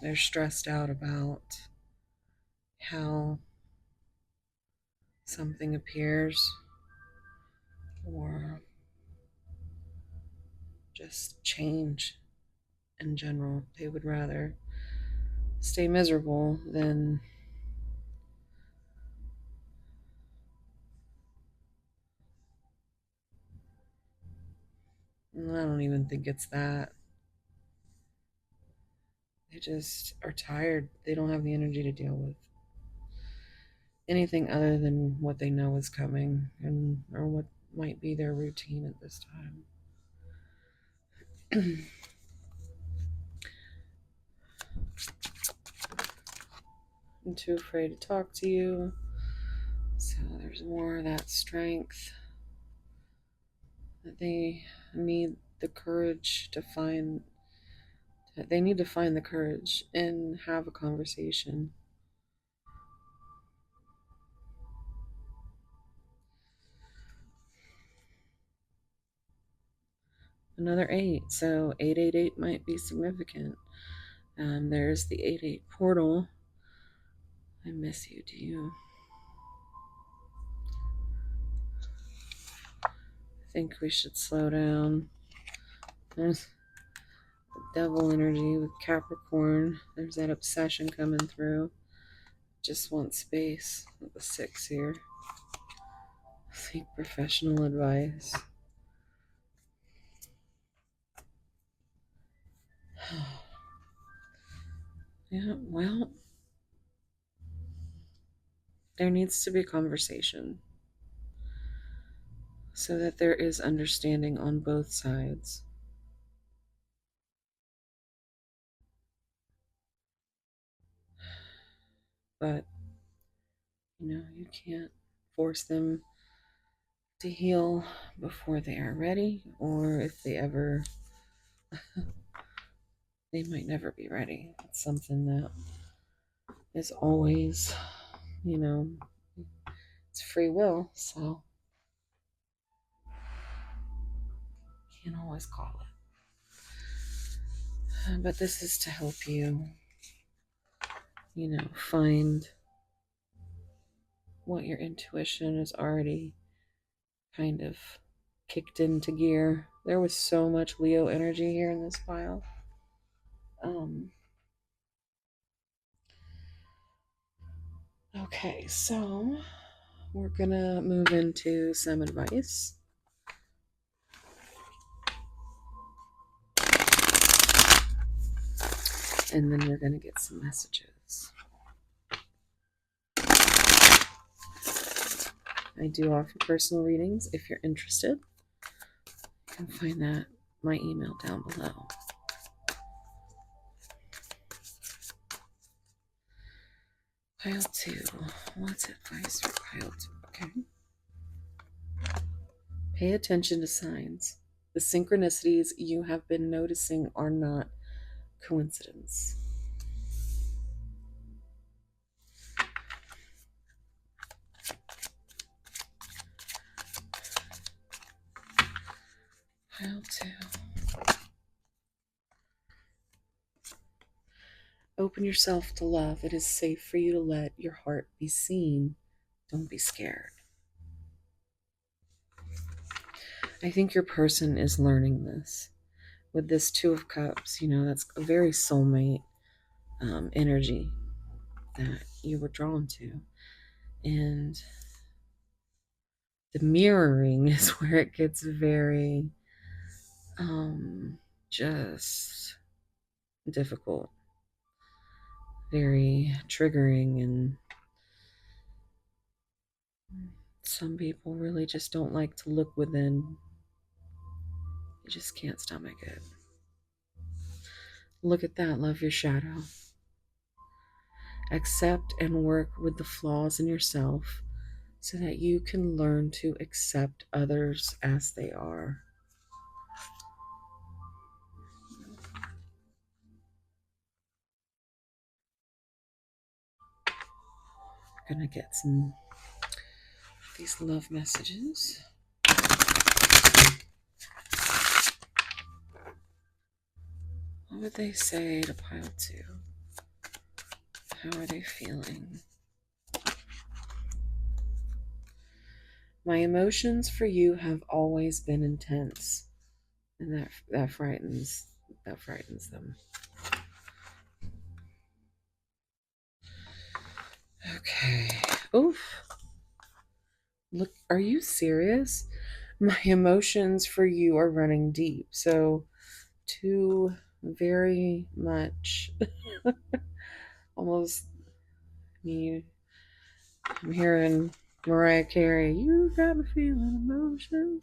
They're stressed out about how something appears or just change in general. They would rather stay miserable than I don't even think it's that. They just are tired. They don't have the energy to deal with anything other than what they know is coming and or what might be their routine at this time. I'm too afraid to talk to you. So there's more of that strength that they need the courage to find. They need to find the courage and have a conversation. Another 8, so 888 might be significant. There's the 88 portal. I miss you, do you? I think we should slow down. There's devil energy with Capricorn. There's that obsession coming through. Just want space with the 6 here. Seek professional advice. Yeah, well, there needs to be a conversation so that there is understanding on both sides. But, you can't force them to heal before they are ready, or if they ever, they might never be ready. It's something that is always, you know, it's free will, so you can't always call it. But this is to help you, find what your intuition is already kind of kicked into gear. There was so much Leo energy here in this pile. Okay, so we're gonna move into some advice. And then we're gonna get some messages. I do offer personal readings if you're interested. You can find that my email down below. Pile 2. What's advice for pile 2? Okay. Pay attention to signs. The synchronicities you have been noticing are not coincidence. Pile 2. Open yourself to love. It is safe for you to let your heart be seen. Don't be scared. I think your person is learning this. With this Two of Cups, that's a very soulmate energy that you were drawn to. And the mirroring is where it gets very just difficult, very triggering, and some people really just don't like to look within. You just can't stomach it. Look at that. Love your shadow. Accept and work with the flaws in yourself so that you can learn to accept others as they are. I'm gonna get some of these love messages. What would they say to pile 2? How are they feeling? My emotions for you have always been intense, and that frightens them. Okay. Oof. Look, are you serious? My emotions for you are running deep. So, two very much almost, I'm hearing Mariah Carey, you got me feeling emotions.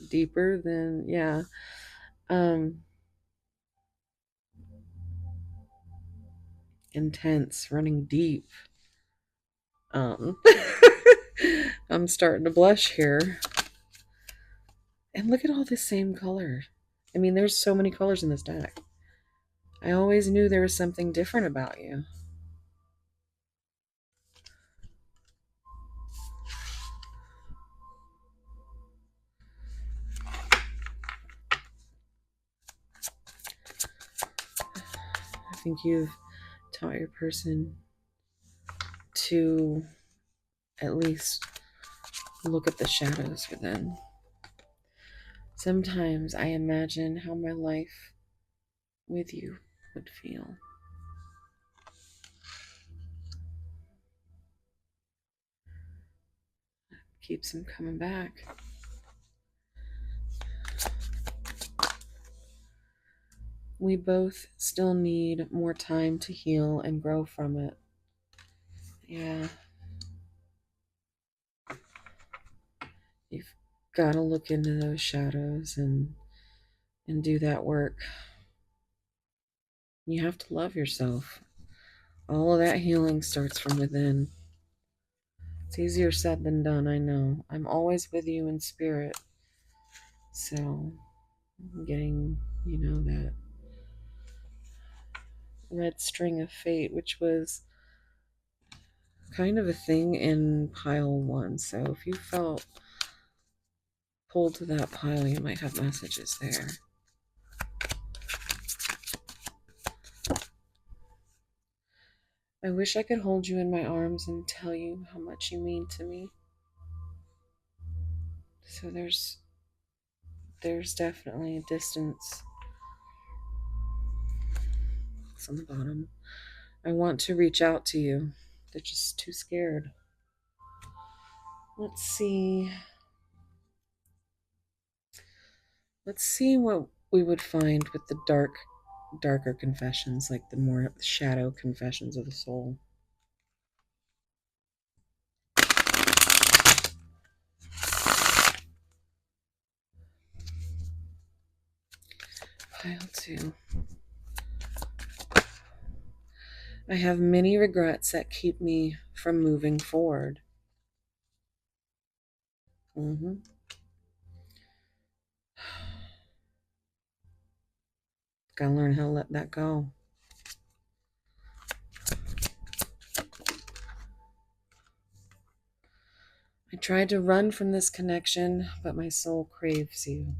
Deeper than, yeah. Intense, running deep. I'm starting to blush here. And look at all the same color. I mean, there's so many colors in this deck. I always knew there was something different about you. I think you've taught your person to at least look at the shadows within. Sometimes I imagine how my life with you would feel. Keeps him coming back. We both still need more time to heal and grow from it. Yeah. You've got to look into those shadows and do that work. You have to love yourself. All of that healing starts from within. It's easier said than done, I know. I'm always with you in spirit. So I'm getting, that red string of fate, which was kind of a thing in pile 1. So if you felt pulled to that pile, you might have messages there. I wish I could hold you in my arms and tell you how much you mean to me. So there's definitely a distance. It's on the bottom. I want to reach out to you. They're just too scared. Let's see. Let's see what we would find with the darker confessions, like the more shadow confessions of the soul. Pile 2. I have many regrets that keep me from moving forward. Mm-hmm. Gotta learn how to let that go. I tried to run from this connection, but my soul craves you.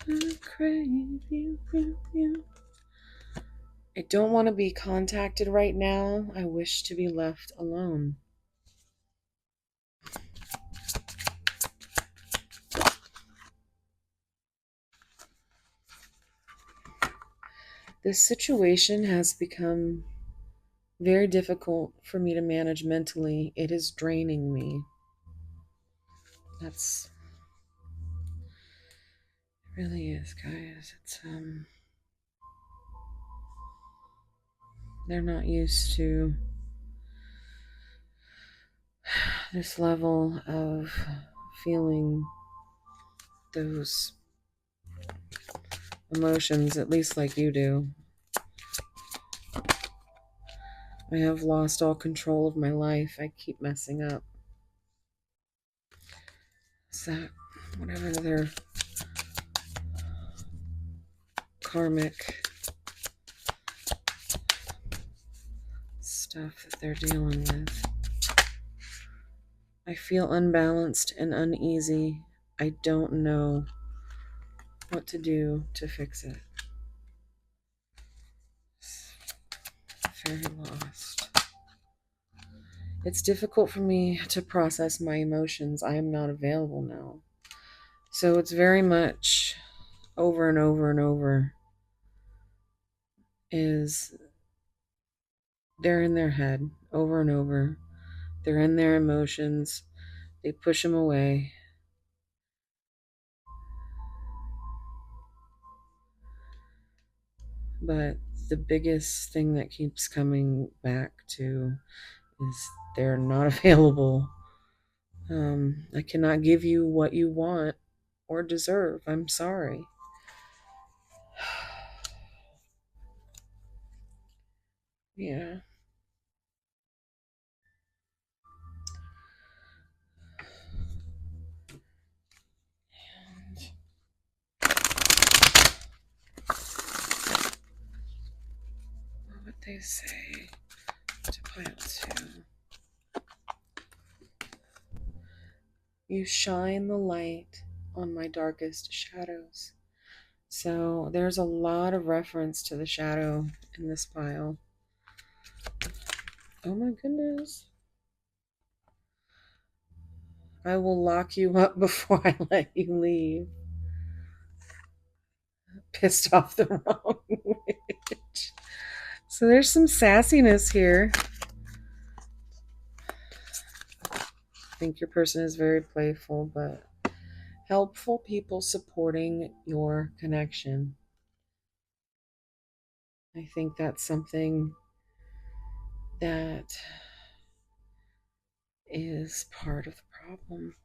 I crave you. I don't want to be contacted right now. I wish to be left alone. This situation has become very difficult for me to manage mentally. It is draining me. That's it really is, guys. It's they're not used to this level of feeling those emotions, at least like you do. I have lost all control of my life. I keep messing up. Is that whatever their karmic stuff that they're dealing with? I feel unbalanced and uneasy. I don't know what to do to fix it. Very lost. It's difficult for me to process my emotions. I am not available now. So it's very much over and over and over is they're in their head over and over. They're in their emotions. They push them away. But the biggest thing that keeps coming back to is they're not available. I cannot give you what you want or deserve. I'm sorry. Yeah. And what would they say to pile 2? You shine the light on my darkest shadows. So there's a lot of reference to the shadow in this pile. Oh my goodness. I will lock you up before I let you leave. Pissed off the wrong witch. So there's some sassiness here. I think your person is very playful, but helpful people supporting your connection. I think that's something that is part of the problem.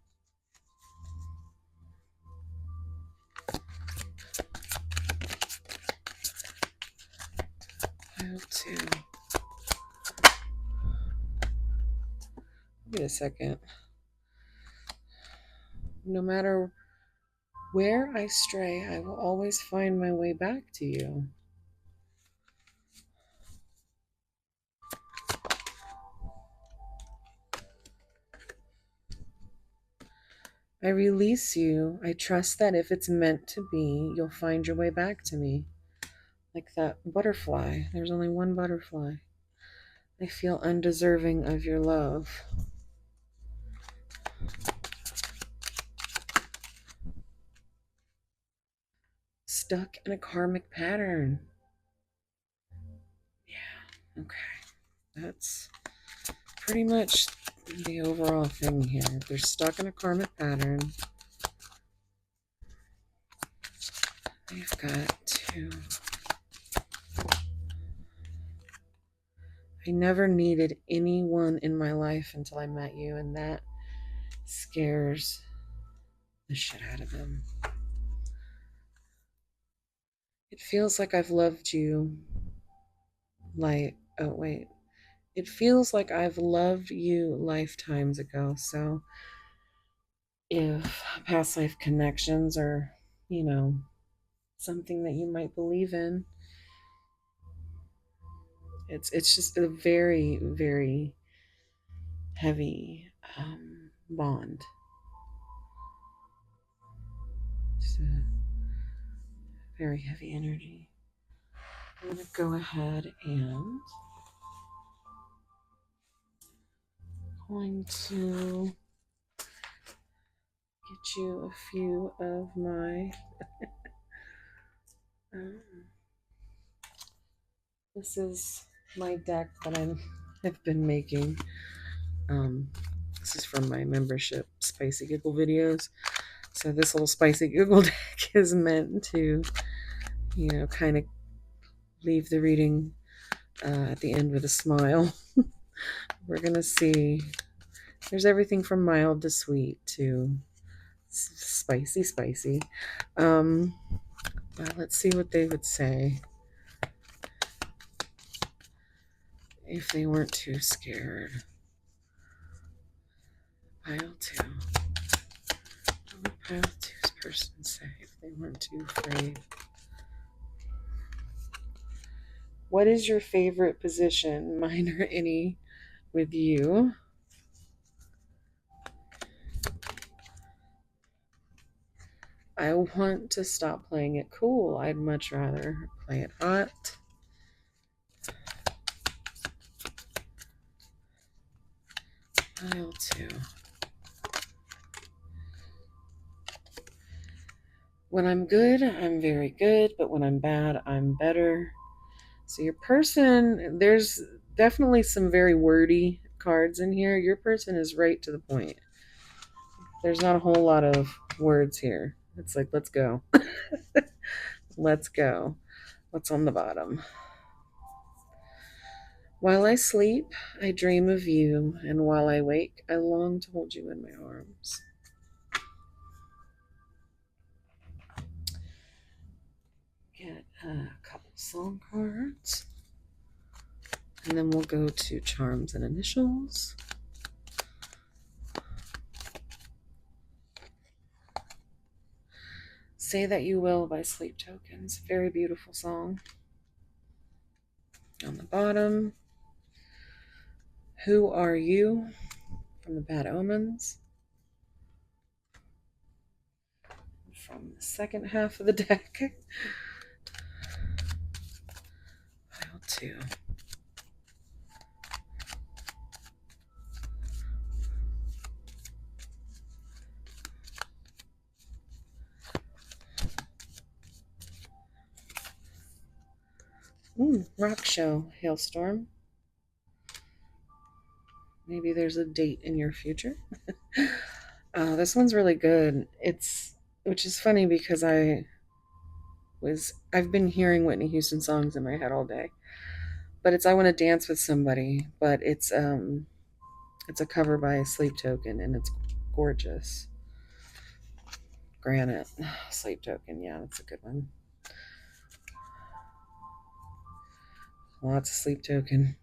Pile 2. Wait a second. No matter where I stray, I will always find my way back to you. I release you. I trust that if it's meant to be, you'll find your way back to me. Like that butterfly. There's only one butterfly. I feel undeserving of your love. stuck in a karmic pattern. Yeah, okay. That's pretty much the overall thing here. They're stuck in a karmic pattern. They've got to. I never needed anyone in my life until I met you, and that scares the shit out of them. It feels like I've loved you like, oh, wait. It feels like I've loved you lifetimes ago. So if past life connections are, you know, something that you might believe in, it's just a very, very heavy bond. It's a very heavy energy. I'm going to go ahead and going to get you a few of my um, this is my deck that I've been making. This is from my membership Spicy Giggle videos. So this little Spicy Giggle deck is meant to, you know, kind of leave the reading at the end with a smile. We're gonna see. There's everything from mild to sweet to spicy. Um, let's see what they would say if they weren't too scared. Pile two. What would pile two's person say if they weren't too afraid? What is your favorite position, mine or any, with you? I want to stop playing it cool. I'd much rather play it hot. Pile two. When I'm good, I'm very good, but when I'm bad, I'm better. So your person, there's definitely some very wordy cards in here. Your person is right to the point. There's not a whole lot of words here. It's like, let's go. Let's go. What's on the bottom? While I sleep, I dream of you, and while I wake, I long to hold you in my arms. Get a couple song cards, and then we'll go to charms and initials. Say That You Will by Sleep Tokens. Very beautiful song. On the bottom, Who Are You from the Bad Omens. From the second half of the deck, pile two. Rock Show, Hailstorm. Maybe there's a date in your future. This one's really good. Which is funny because I've been hearing Whitney Houston songs in my head all day, but it's I Want to Dance with Somebody, but it's a cover by Sleep Token, and it's gorgeous. Granite, Sleep Token, yeah, that's a good one. Lots of Sleep Token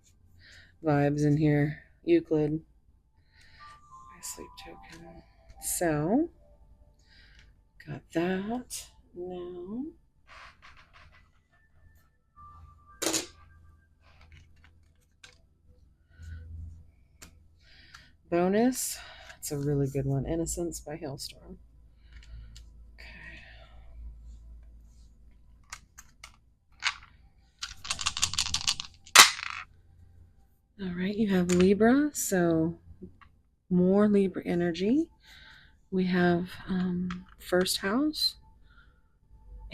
vibes in here. Euclid by Sleep Token. So, got that. Now, bonus. It's a really good one. Innocence by Hailstorm. Okay. All right, you have Libra, so more Libra energy. We have first house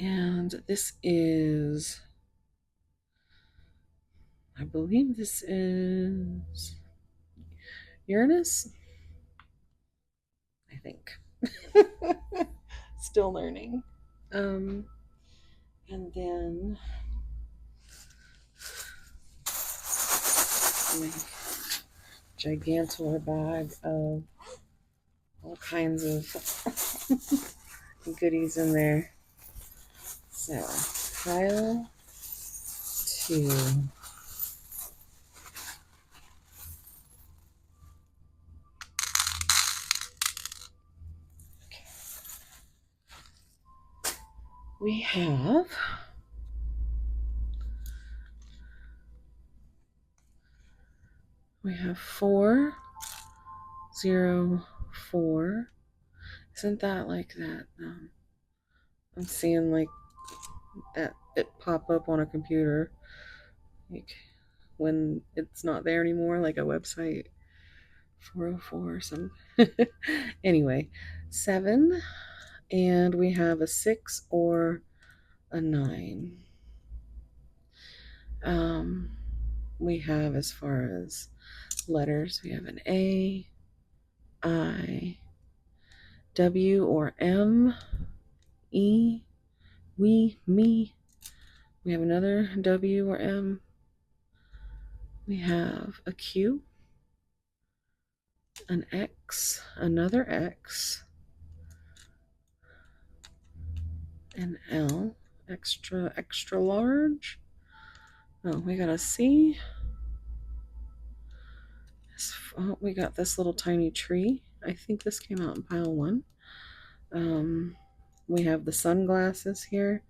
And this is, I believe this is Uranus, I think. Still learning. Um, and then my gigantor bag of all kinds of goodies in there. So, pile 2. We have we have 404. Isn't that like that? I'm seeing like that it pop up on a computer, like when it's not there anymore, like a website 404 or something. Anyway, 7, and we have a 6 or a 9. Um, we have, as far as letters, we have an A, I, W or M, E, we, me. We have another W or M. We have a Q, an X, another X, an L, extra, extra large. Oh, we got a C. Oh, we got this little tiny tree. I think this came out in pile 1. We have the sunglasses here,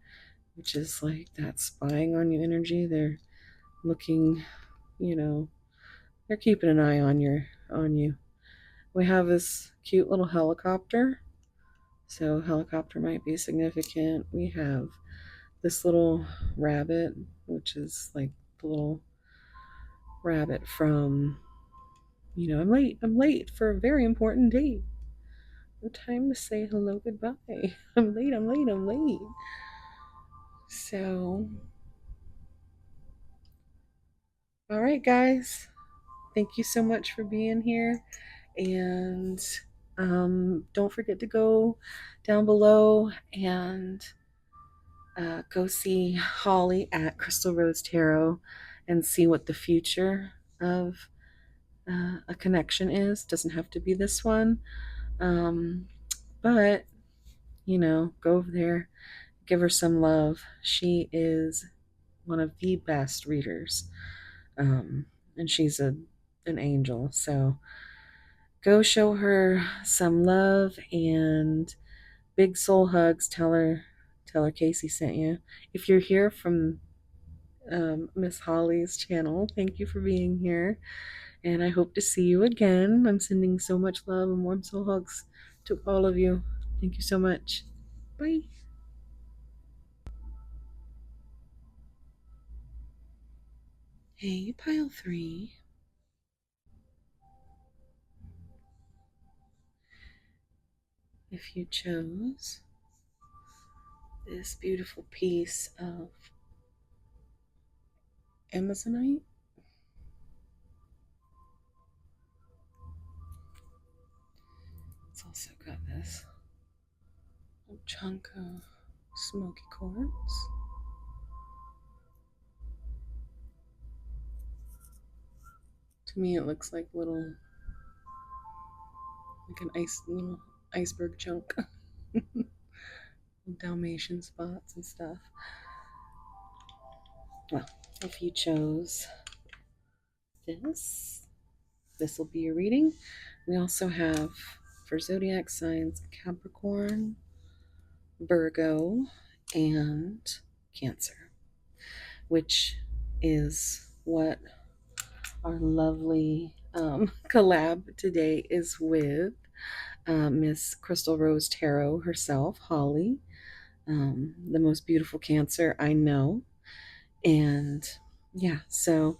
which is like that spying on you energy. They're looking, you know, they're keeping an eye on you. We have this cute little helicopter. So helicopter might be significant. We have this little rabbit, which is like the little rabbit from, I'm late for a very important date. No time to say hello, goodbye. I'm late, I'm late, I'm late. So, all right, guys. Thank you so much for being here. And don't forget to go down below and go see Holly at Crystal Rose Tarot and see what the future of a connection is. Doesn't have to be this one. Um, but, go over there, give her some love. She is one of the best readers. And she's an angel. So go show her some love and big soul hugs. Tell her Casey sent you. If you're here from Miss Holly's channel, thank you for being here, and I hope to see you again. I'm sending so much love and warm soul hugs to all of you. Thank you so much. Bye. Hey, pile 3. If you chose this beautiful piece of Amazonite, it's also got this little chunk of smoky quartz. To me, it looks like little, like an little iceberg chunk, Dalmatian spots and stuff. Well, if you chose this will be your reading. We also have, for zodiac signs, Capricorn, Virgo, and Cancer, which is what our lovely collab today is with Miss Crystal Rose Tarot herself, Holly, the most beautiful Cancer I know. And yeah, so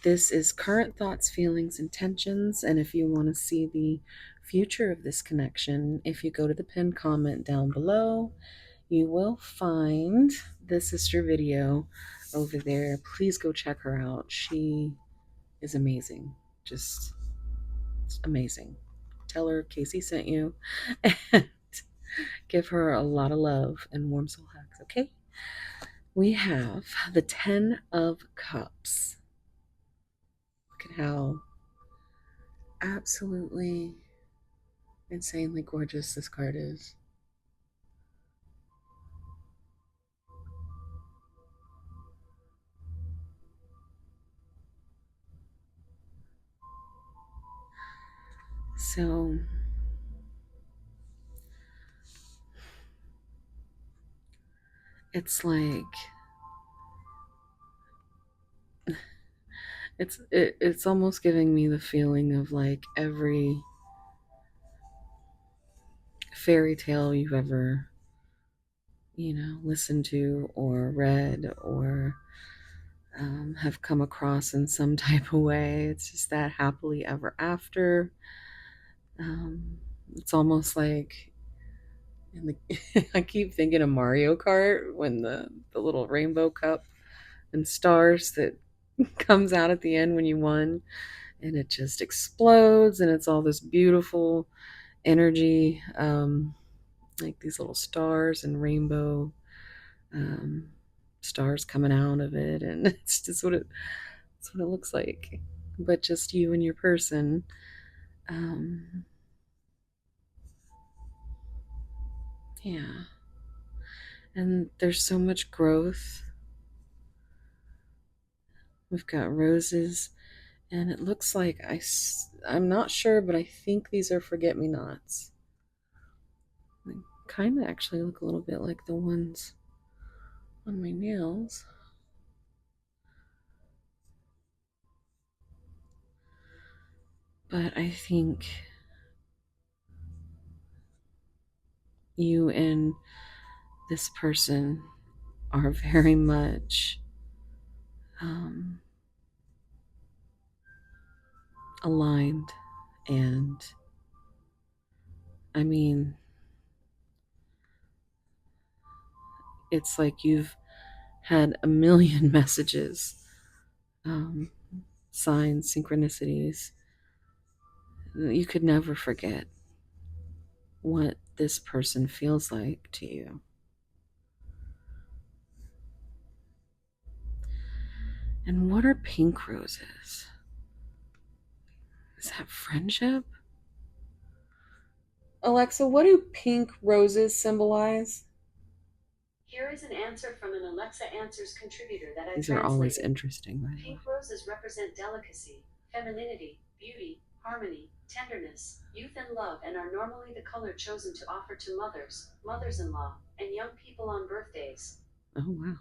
this is current thoughts, feelings, intentions. And if you want to see the future of this connection, if you go to the pinned comment down below, You will find the sister video over there. Please go check her out. She is amazing. Just amazing. Tell her Casey sent you and give her a lot of love and warm soul hugs, okay? We have the 10 of Cups. Look at how absolutely insanely gorgeous this card is. So it's like it's almost giving me the feeling of like every fairy tale you've ever, listened to or read or have come across in some type of way. It's just that happily ever after. It's almost like in the I keep thinking of Mario Kart when the little rainbow cup and stars that comes out at the end when you won, and it just explodes, and it's all this beautiful energy, like these little stars and rainbow um, stars coming out of it, and it's what it looks like, but just you and your person. Um, yeah, and there's so much growth. We've got roses, and it looks like I'm not sure, but I think these are forget-me-nots. They kind of actually look a little bit like the ones on my nails. But I think you and this person are very much um, aligned. And I mean, it's like you've had a million messages, um, signs, synchronicities. You could never forget what this person feels like to you. And what are pink roses? Is that friendship? Alexa, what do pink roses symbolize? Here is an answer from an Alexa Answers contributor that I These are always translated. interesting, by the way. Pink roses represent delicacy, femininity, beauty, harmony, tenderness, youth, and love, and are normally the color chosen to offer to mothers, mothers-in-law, and young people on birthdays. Oh, wow.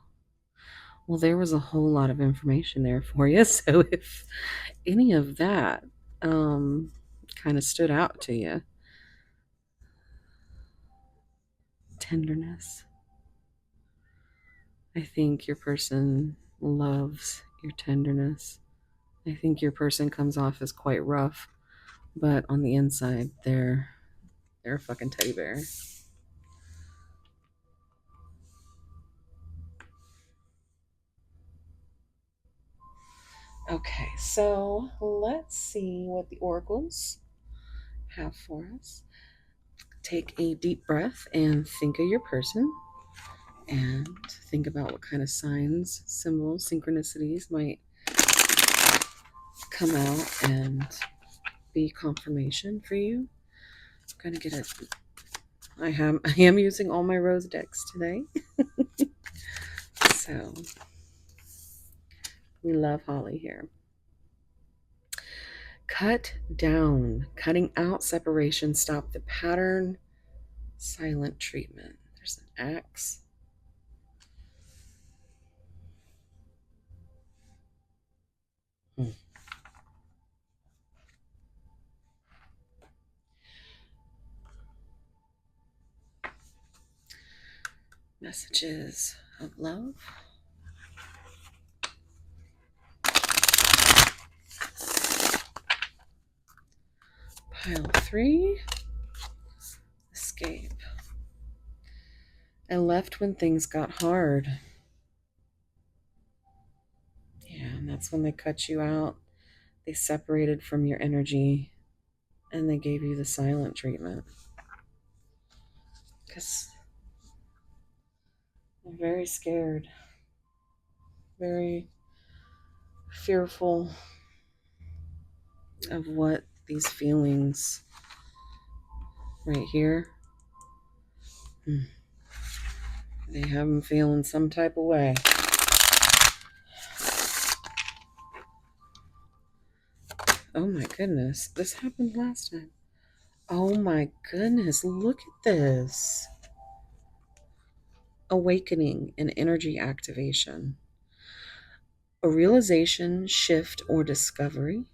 Well, there was a whole lot of information there for you. So if any of that kind of stood out to you, tenderness. I think your person loves your tenderness. I think your person comes off as quite rough, but on the inside, they're a fucking teddy bear. Okay, so let's see what the oracles have for us. Take a deep breath and think of your person and think about what kind of signs, symbols, synchronicities might come out and be confirmation for you. I'm gonna get it. I am using all my rose decks today. So we love Holly here. Cut down, cutting out separation, stop the pattern, silent treatment. There's an axe. Messages of love. Pile 3. Escape. I left when things got hard. Yeah, and that's when they cut you out. They separated from your energy and they gave you the silent treatment. Because they're very scared, very fearful of what these feelings right here, they have them feeling some type of way. Oh my goodness, this happened last time. Oh my goodness, look at this. Awakening and energy activation. A realization, shift, or discovery.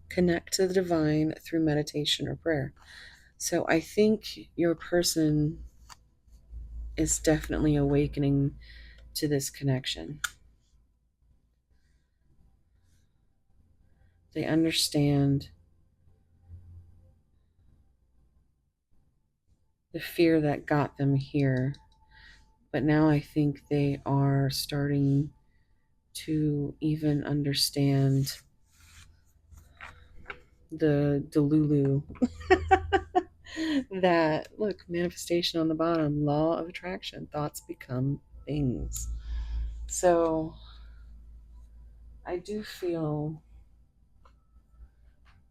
Connect to the divine through meditation or prayer. So I think your person is definitely awakening to this connection. They understand the fear that got them here, but now I think they are starting to even understand the delulu that, look, manifestation on the bottom, law of attraction, thoughts become things. So I do feel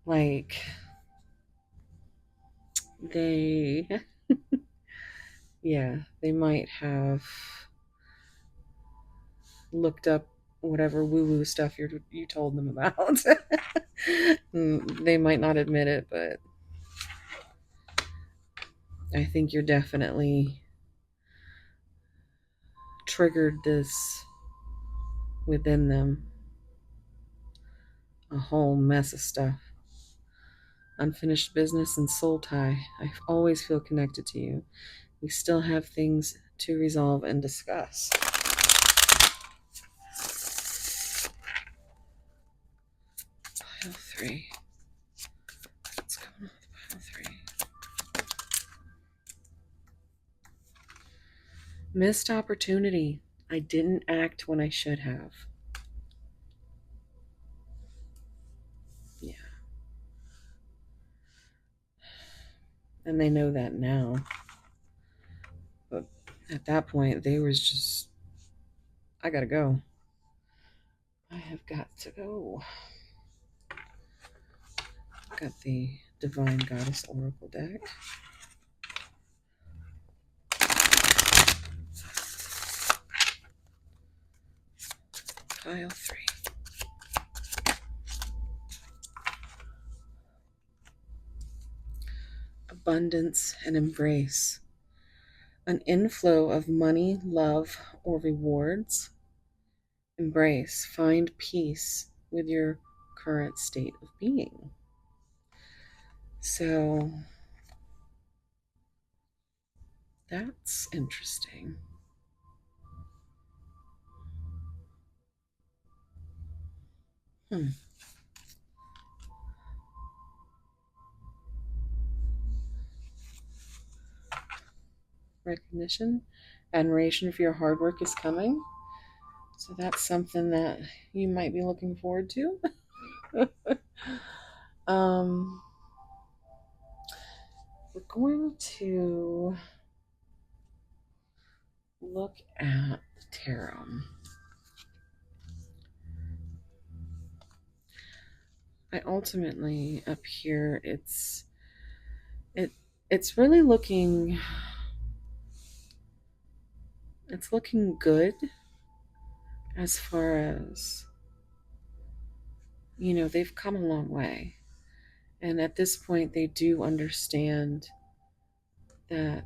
like they, yeah, they might have looked up whatever woo woo stuff you told them about. They might not admit it, but I think you're definitely triggered this within them. A whole mess of stuff. Unfinished business and soul tie. I always feel connected to you. We still have things to resolve and discuss. Pile three. What's going on with pile three? Missed opportunity. I didn't act when I should have. Yeah. And they know that now. But at that point, they was just, I gotta go. I have got to go. Got the Divine Goddess Oracle deck. Pile three. Abundance and embrace. An inflow of money, love, or rewards. Embrace. Find peace with your current state of being. So that's interesting. Recognition, admiration for your hard work is coming. So that's something that you might be looking forward to. um, we're going to look at the tarot. I ultimately up here it it's really looking, it's looking good as far as, they've come a long way. And at this point they do understand that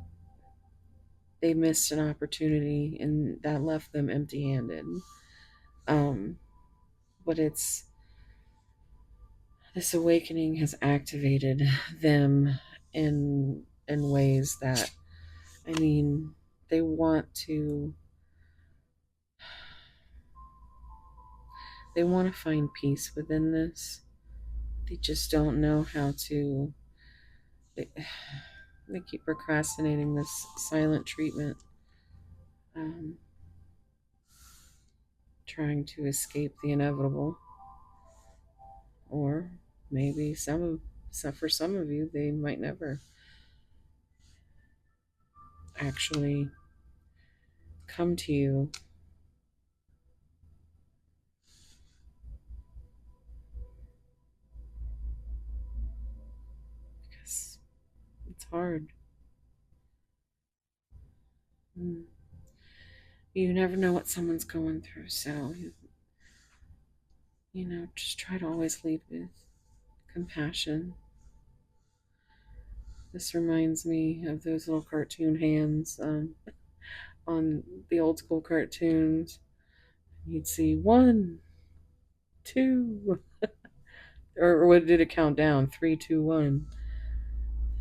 they missed an opportunity and that left them empty-handed. Um but it's, this awakening has activated them in ways that, I mean, they want to, they want to find peace within this. They just don't know how to. They keep procrastinating this silent treatment, um, trying to escape the inevitable. Or maybe for some of you, they might never actually come to you because it's hard. Mm. You never know what someone's going through, so just try to always lead with compassion. This reminds me of those little cartoon hands on the old school cartoons. You'd see one, two, or what did it count down? Three, two, one.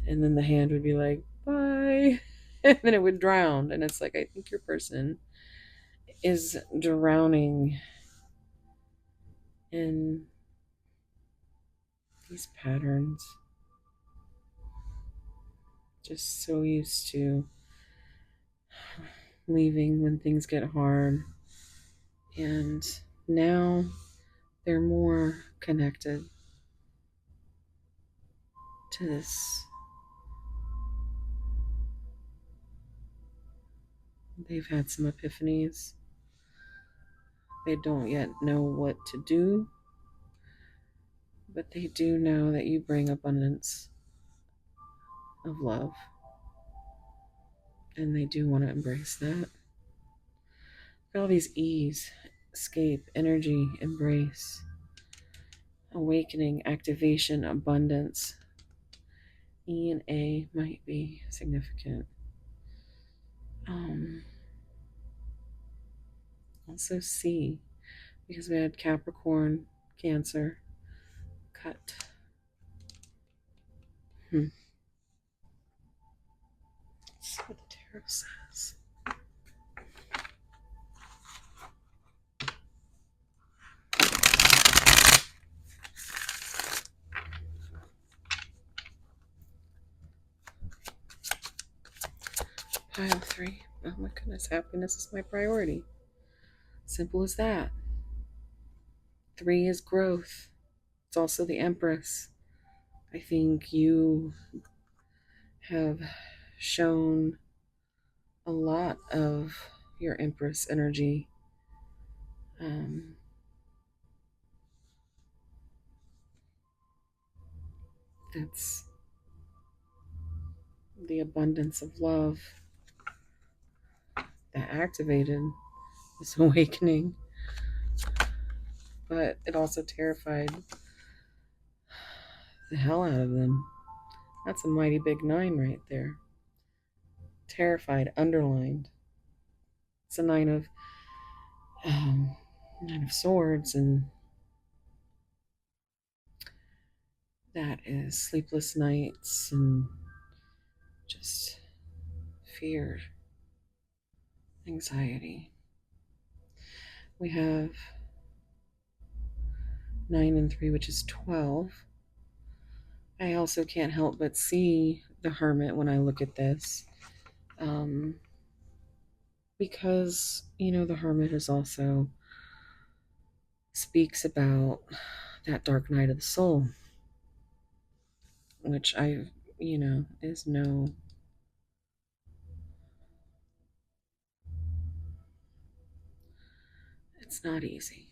And then the hand would be like, bye. And then it would drown. And it's like, I think your person is drowning in these patterns. Just so used to leaving when things get hard. And now they're more connected to this. They've had some epiphanies. They don't yet know what to do, but they do know that you bring abundance of love, and they do want to embrace that. All these E's: escape, energy, embrace, awakening, activation, abundance. E and A might be significant. Um, Also C, because we had Capricorn, Cancer, cut. Hmm. Let's see what the tarot says. Pile 3. Oh my goodness, happiness is my priority. Simple as that. 3 is growth. It's also the Empress. I think you have shown a lot of your Empress energy. Um, it's the abundance of love that activated this awakening, but it also terrified the hell out of them. That's a mighty big 9 right there. Terrified, underlined. It's a um, 9 of swords, and that is sleepless nights and just fear, anxiety. We have 9 and 3, which is 12. I also can't help but see the Hermit when I look at this. Um, because, the Hermit is also speaks about that dark night of the soul, which is it's not easy,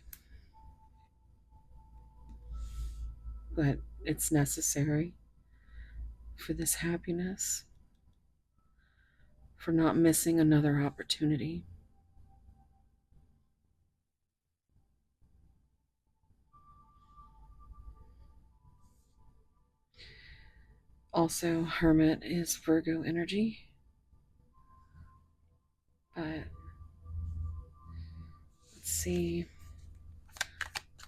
but it's necessary for this happiness, for not missing another opportunity. Also, Hermit is Virgo energy, but let's see.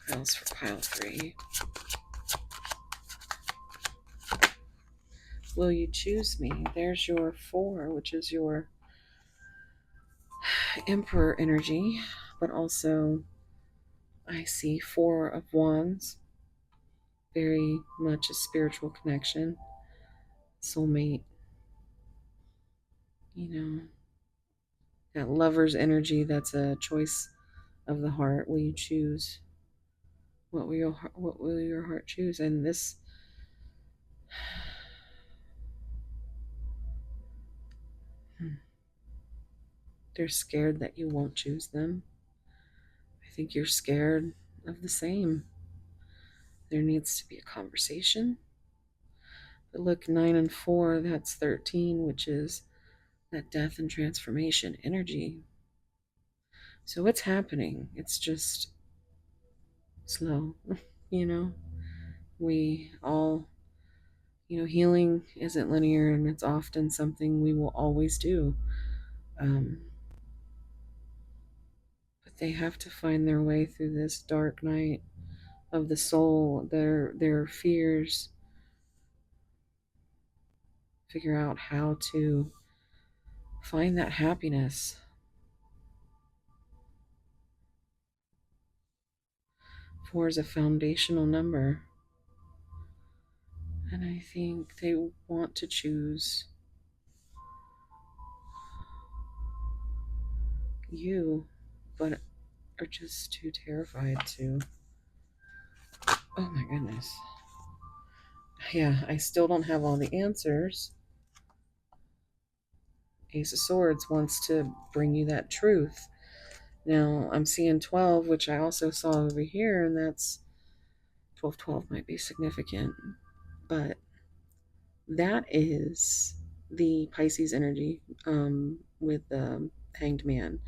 What else for pile 3? Will you choose me? There's your 4, which is your Emperor energy, but also I see 4 of Wands, very much a spiritual connection, soulmate. You know, that lover's energy, that's a choice of the heart. Will you choose? What will your heart choose? And this, they're scared that you won't choose them. I think you're scared of the same. There needs to be a conversation. But look, 9 and 4, that's 13, which is that death and transformation energy. So what's happening? It's just slow, you know? We all, healing isn't linear, and it's often something we will always do. Um, but they have to find their way through this dark night of the soul, their fears, figure out how to find that happiness. 4 is a foundational number, and I think they want to choose you, but are just too terrified to. Oh my goodness. Yeah, I still don't have all the answers. Ace of Swords wants to bring you that truth. Now, I'm seeing 12, which I also saw over here, and that's 1212 might be significant, but that is the Pisces energy with the Hanged Man,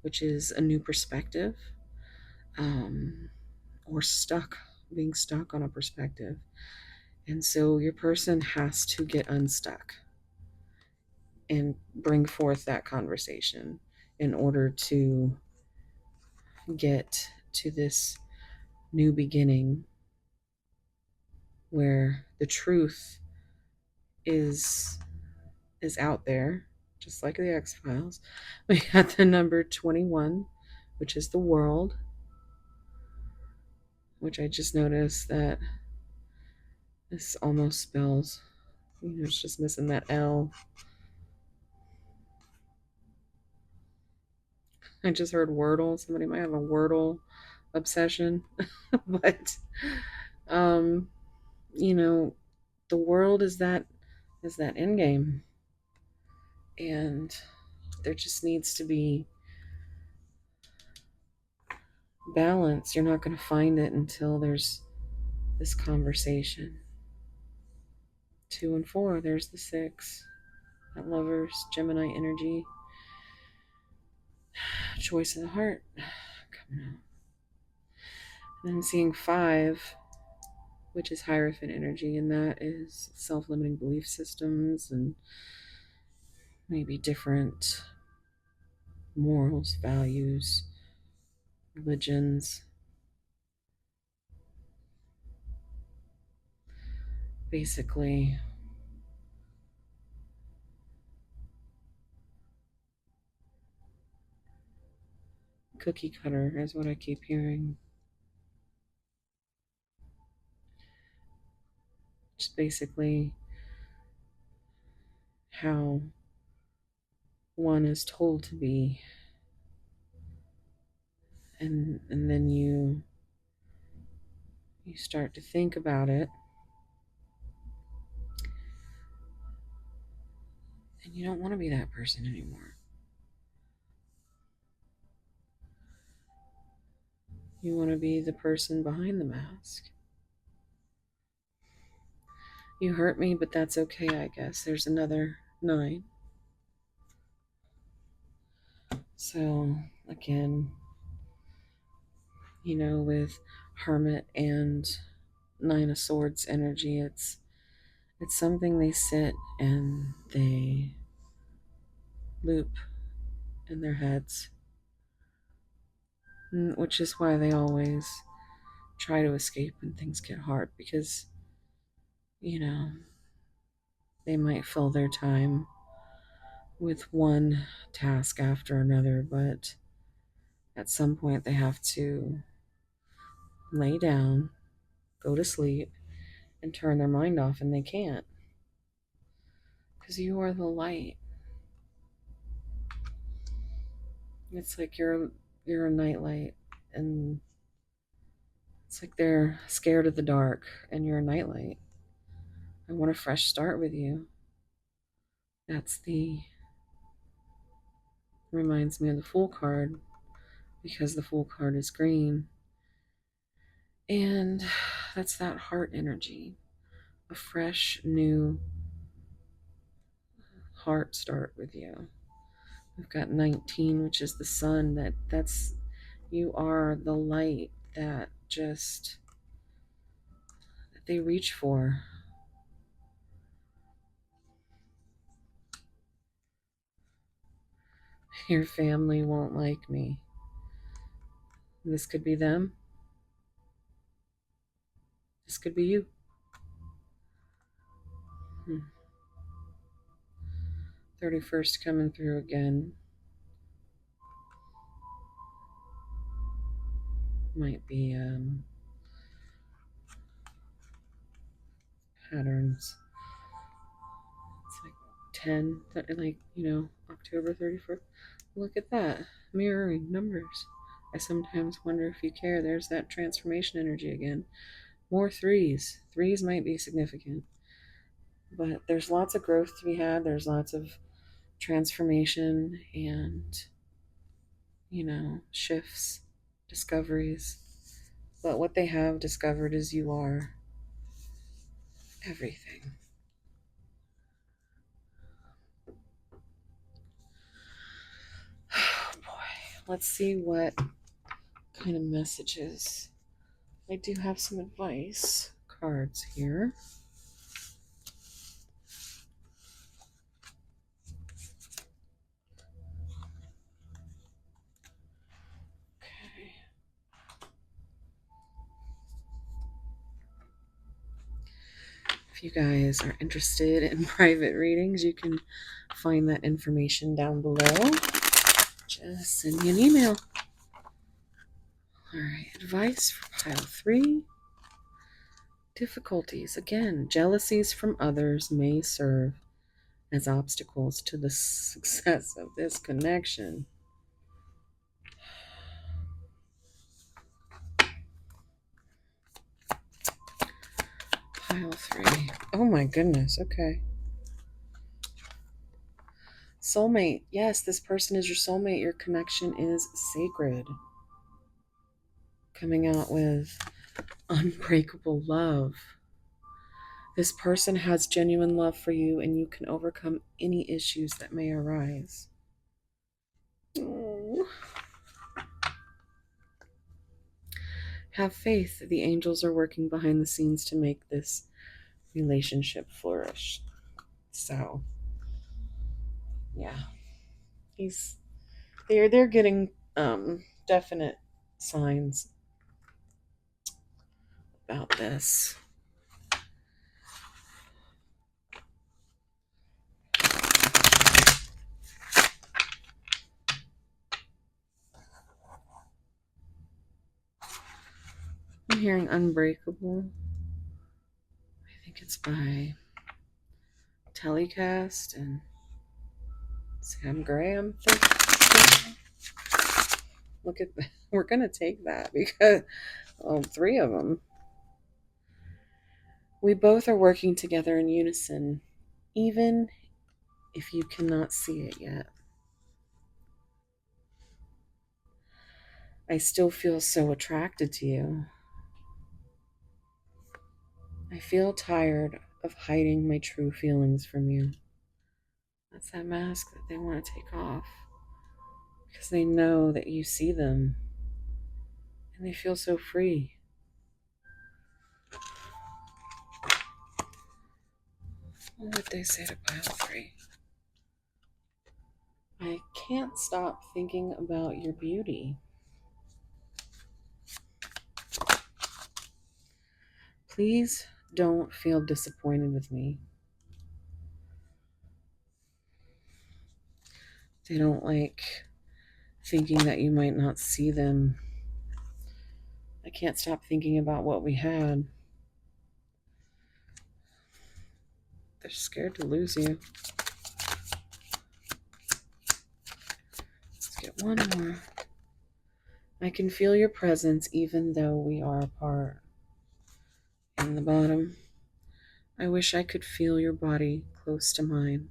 which is a new perspective, um, or being stuck on a perspective. And so your person has to get unstuck and bring forth that conversation in order to get to this new beginning where the truth is out there, just like the X Files. We got the number 21, which is the world, which I just noticed that this almost spells, it's just missing that L. I just heard Wordle. Somebody might have a Wordle obsession. But um, you know, the world is that end game. And there just needs to be balance. You're not going to find it until there's this conversation. 2 and 4, there's the 6. That Lovers, Gemini energy, choice of the heart coming out. And I'm seeing 5, which is Hierophant energy, and that is self limiting belief systems and maybe different morals, values, religions. Basically, cookie cutter is what I keep hearing. Just basically how one is told to be, and then you start to think about it, and you don't want to be that person anymore. You want to be the person behind the mask. You hurt me, but that's okay, I guess. There's another 9. So, again, with Hermit and 9 of Swords energy, it's something they sit and they loop in their heads, which is why they always try to escape when things get hard, because, you know, they might fill their time with one task after another, but at some point they have to lay down, go to sleep, and turn their mind off, and they can't, because you are the light. It's like you're a nightlight, and it's like they're scared of the dark, and you're a nightlight. I want a fresh start with you. That's the reminds me of the Fool card, because the Fool card is green, and that's that heart energy, a fresh new heart start with you. We've got 19, which is the sun. That's you are the light that just that they reach for. Your family won't like me. This could be them. This could be you. 31st coming through again. Might be patterns. It's like 10, like, October 31st. Look at that. Mirroring numbers. I sometimes wonder if you care. There's that transformation energy again. More threes. Threes might be significant. But there's lots of growth to be had. There's lots of transformation and, shifts, discoveries. But what they have discovered is you are everything. Oh boy. Let's see what kind of messages. I do have some advice cards here. Okay. If you guys are interested in private readings, you can find that information down below. Just send me an email. All right, advice for pile 3. Difficulties. Again, jealousies from others may serve as obstacles to the success of this connection. Pile 3. Oh my goodness. Okay. Soulmate. Yes, this person is your soulmate. Your connection is sacred. Coming out with unbreakable love. This person has genuine love for you, and you can overcome any issues that may arise. Oh. Have faith. The angels are working behind the scenes to make this relationship flourish. So, yeah, they're getting definite signs about this. I'm hearing Unbreakable. I think it's by Telecast and Sam Graham. Look at that. We're going to take that because 3 of them. We both are working together in unison, even if you cannot see it yet. I still feel so attracted to you. I feel tired of hiding my true feelings from you. That's that mask that they want to take off because they know that you see them and they feel so free. What would they say to pile 3? I can't stop thinking about your beauty. Please don't feel disappointed with me. They don't like thinking that you might not see them. I can't stop thinking about what we had. They're scared to lose you. Let's get One more. I can feel your presence even though we are apart. And the bottom. I wish I could feel your body close to mine.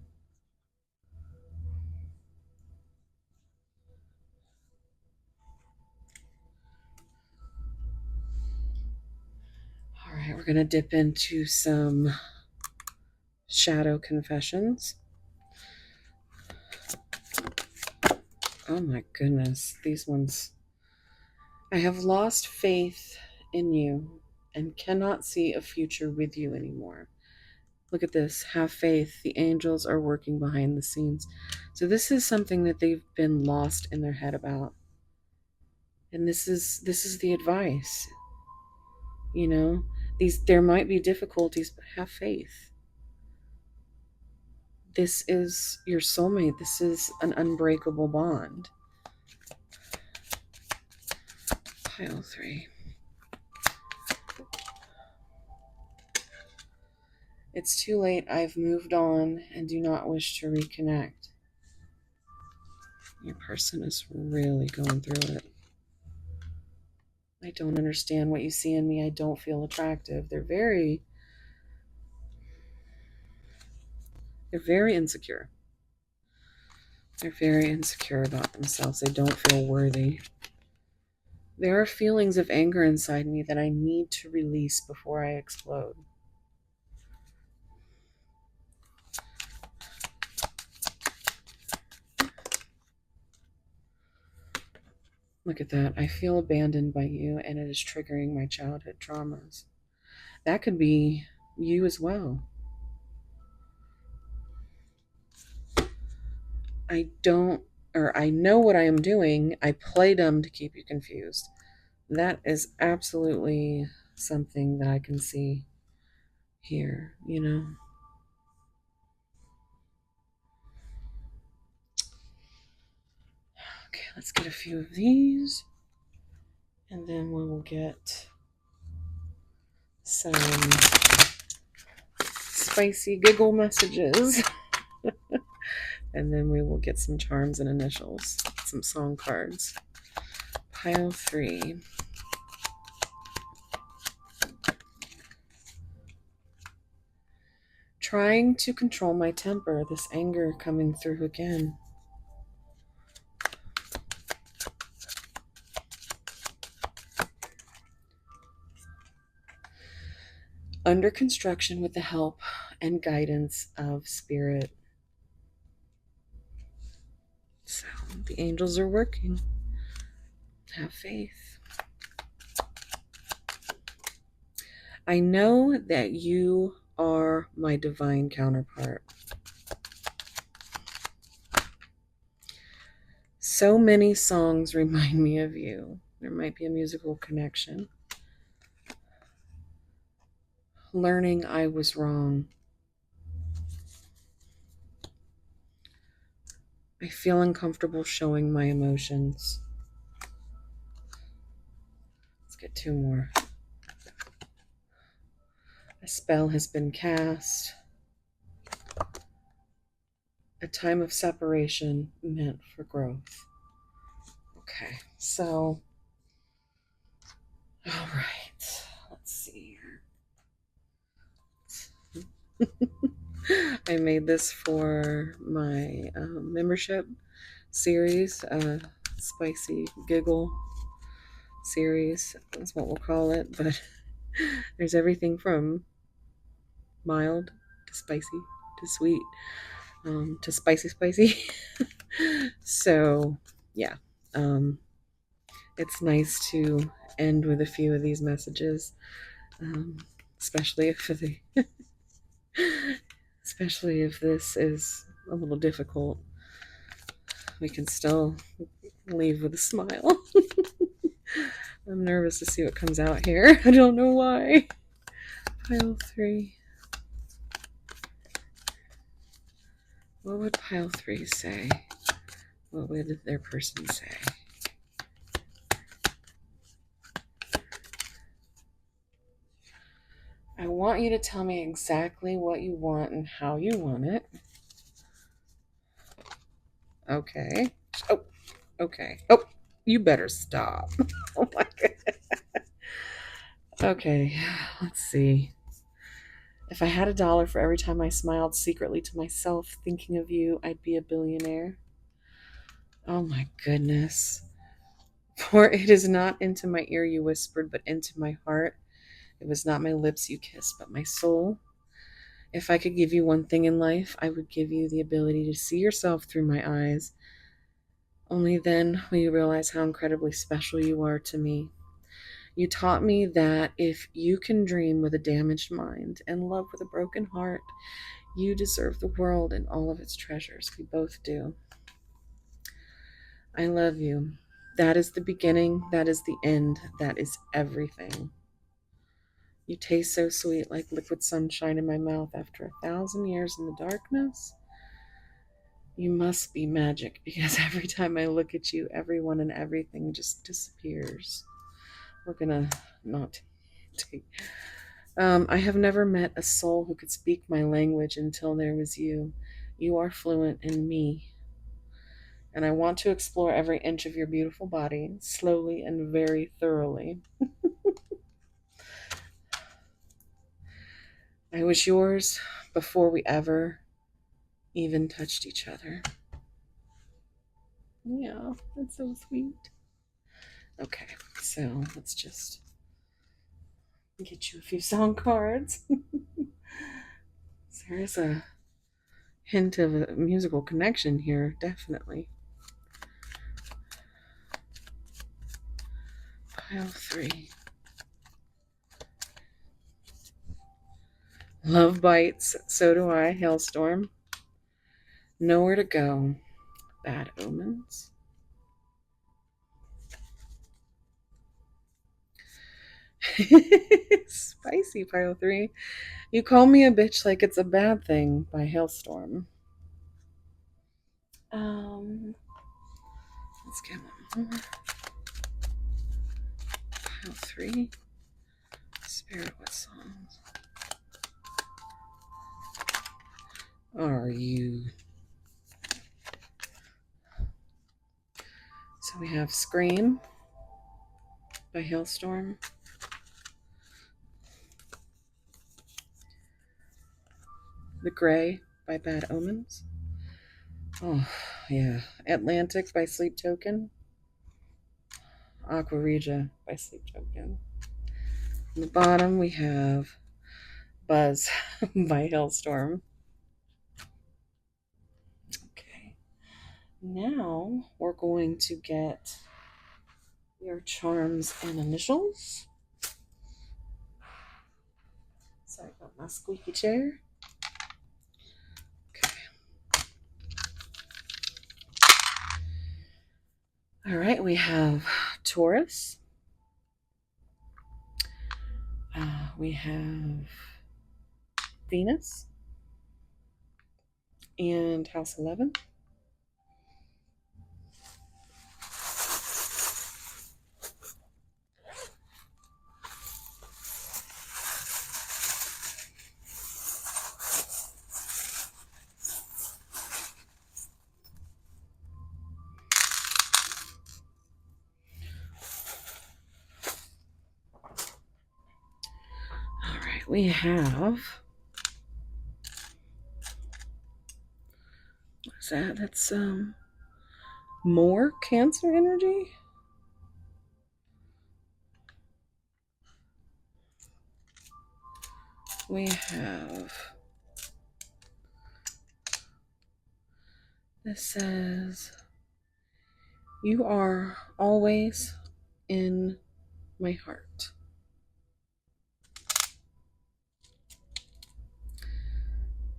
All right, we're going to dip into some shadow confessions. Oh my goodness, these ones. I have lost faith in you and cannot see a future with you anymore. Look at this. Have faith. The angels are working behind the scenes. So this is something that they've been lost in their head about. And this is the advice. You know, these there might be difficulties, but have faith. This is your soulmate. This is an unbreakable bond. Pile 3. It's too late. I've moved on and do not wish to reconnect. Your person is really going through it. I don't understand what you see in me. I don't feel attractive. They're very insecure. They're very insecure about themselves. They don't feel worthy. There are feelings of anger inside me that I need to release before I explode. Look at that. I feel abandoned by you, and it is triggering my childhood traumas. That could be you as well. I know what I am doing. I play dumb to keep you confused. That is absolutely something that I can see here, you know. Okay, let's get a few of these. And then we will get some spicy giggle messages. And then we will get some charms and initials, some song cards. Pile 3. Trying to control my temper, this anger coming through again. Under construction with the help and guidance of Spirit. So the angels are working. Have faith. I know that you are my divine counterpart. So many songs remind me of you. There might be a musical connection. Learning I was wrong. I feel uncomfortable showing my emotions. Let's get 2 more. A spell has been cast. A time of separation meant for growth. Okay, so, all right, let's see here. I made this for my membership series, Spicy Giggle series, that's what we'll call it, but there's everything from mild to spicy to sweet to spicy. So, yeah, it's nice to end with a few of these messages, especially especially if this is a little difficult. We can still leave with a smile. I'm nervous to see what comes out here. I don't know why. Pile 3. What would pile 3 say? What would their person say? I want you to tell me exactly what you want and how you want it. Okay. Oh, Okay. Oh, you better stop. Oh my god. Okay, let's see. If I had $1 for every time I smiled secretly to myself thinking of you, I'd be a billionaire. Oh my goodness. For it is not into my ear you whispered, but into my heart. It was not my lips you kissed, but my soul. If I could give you one thing in life, I would give you the ability to see yourself through my eyes. Only then will you realize how incredibly special you are to me. You taught me that if you can dream with a damaged mind and love with a broken heart, you deserve the world and all of its treasures. We both do. I love you. That is the beginning. That is the end. That is everything. You taste so sweet like liquid sunshine in my mouth after 1,000 years in the darkness. You must be magic because every time I look at you, everyone and everything just disappears. We're gonna not take. I have never met a soul who could speak my language until there was you. You are fluent in me. And I want to explore every inch of your beautiful body, slowly and very thoroughly. I was yours before we ever even touched each other. Yeah, that's so sweet. Okay, so let's just get you a few song cards. There is a hint of a musical connection here, definitely. Pile 3. Love bites, so do I. Hailstorm. Nowhere to go. Bad omens. Spicy pile 3. You call me a bitch like it's a bad thing by Hailstorm. Let's get one more. Pile 3. Spirit, what songs are you? So we have Scream by Hailstorm. The Gray by Bad Omens. Oh, yeah. Atlantic by Sleep Token. Aqua Regia by Sleep Token. On the bottom, we have Buzz by Hailstorm. Okay. Now we're going to get your charms and initials. Sorry about my squeaky chair. Okay. All right, we have Taurus. We have Venus and House 11. All right, we have. What's that? That's more Cancer energy. We have. This says, you are always in my heart.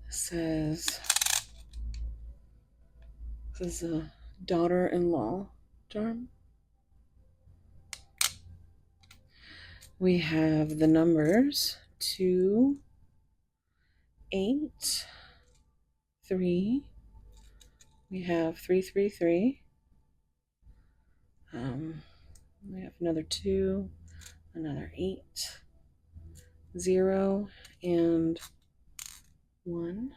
It says, this is a daughter-in-law charm. We have the numbers 2, 8, 3. We have 333. We have another 2, another 8, 0, and 1.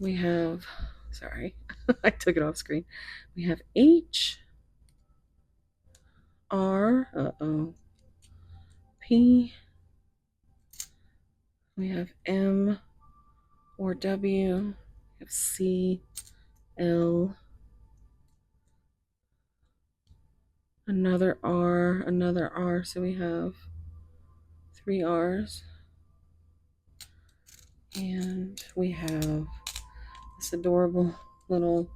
We have Sorry, I took it off screen. We have H, R, P. We have M or W. We have C, L, another R. So we have three R's. And we have this adorable little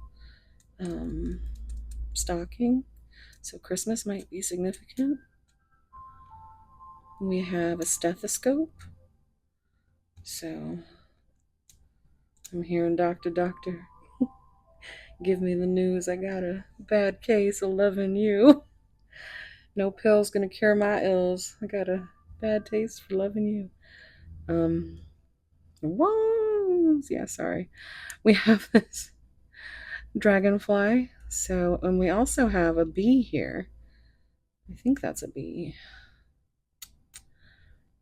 stocking. So Christmas might be significant. We have a stethoscope. So I'm hearing doctor, give me the news. I got a bad case of loving you. No pill's gonna cure my ills. I got a bad taste for loving you. Whoa, yeah, sorry. We have this dragonfly. So, and we also have a bee here. I think that's a bee.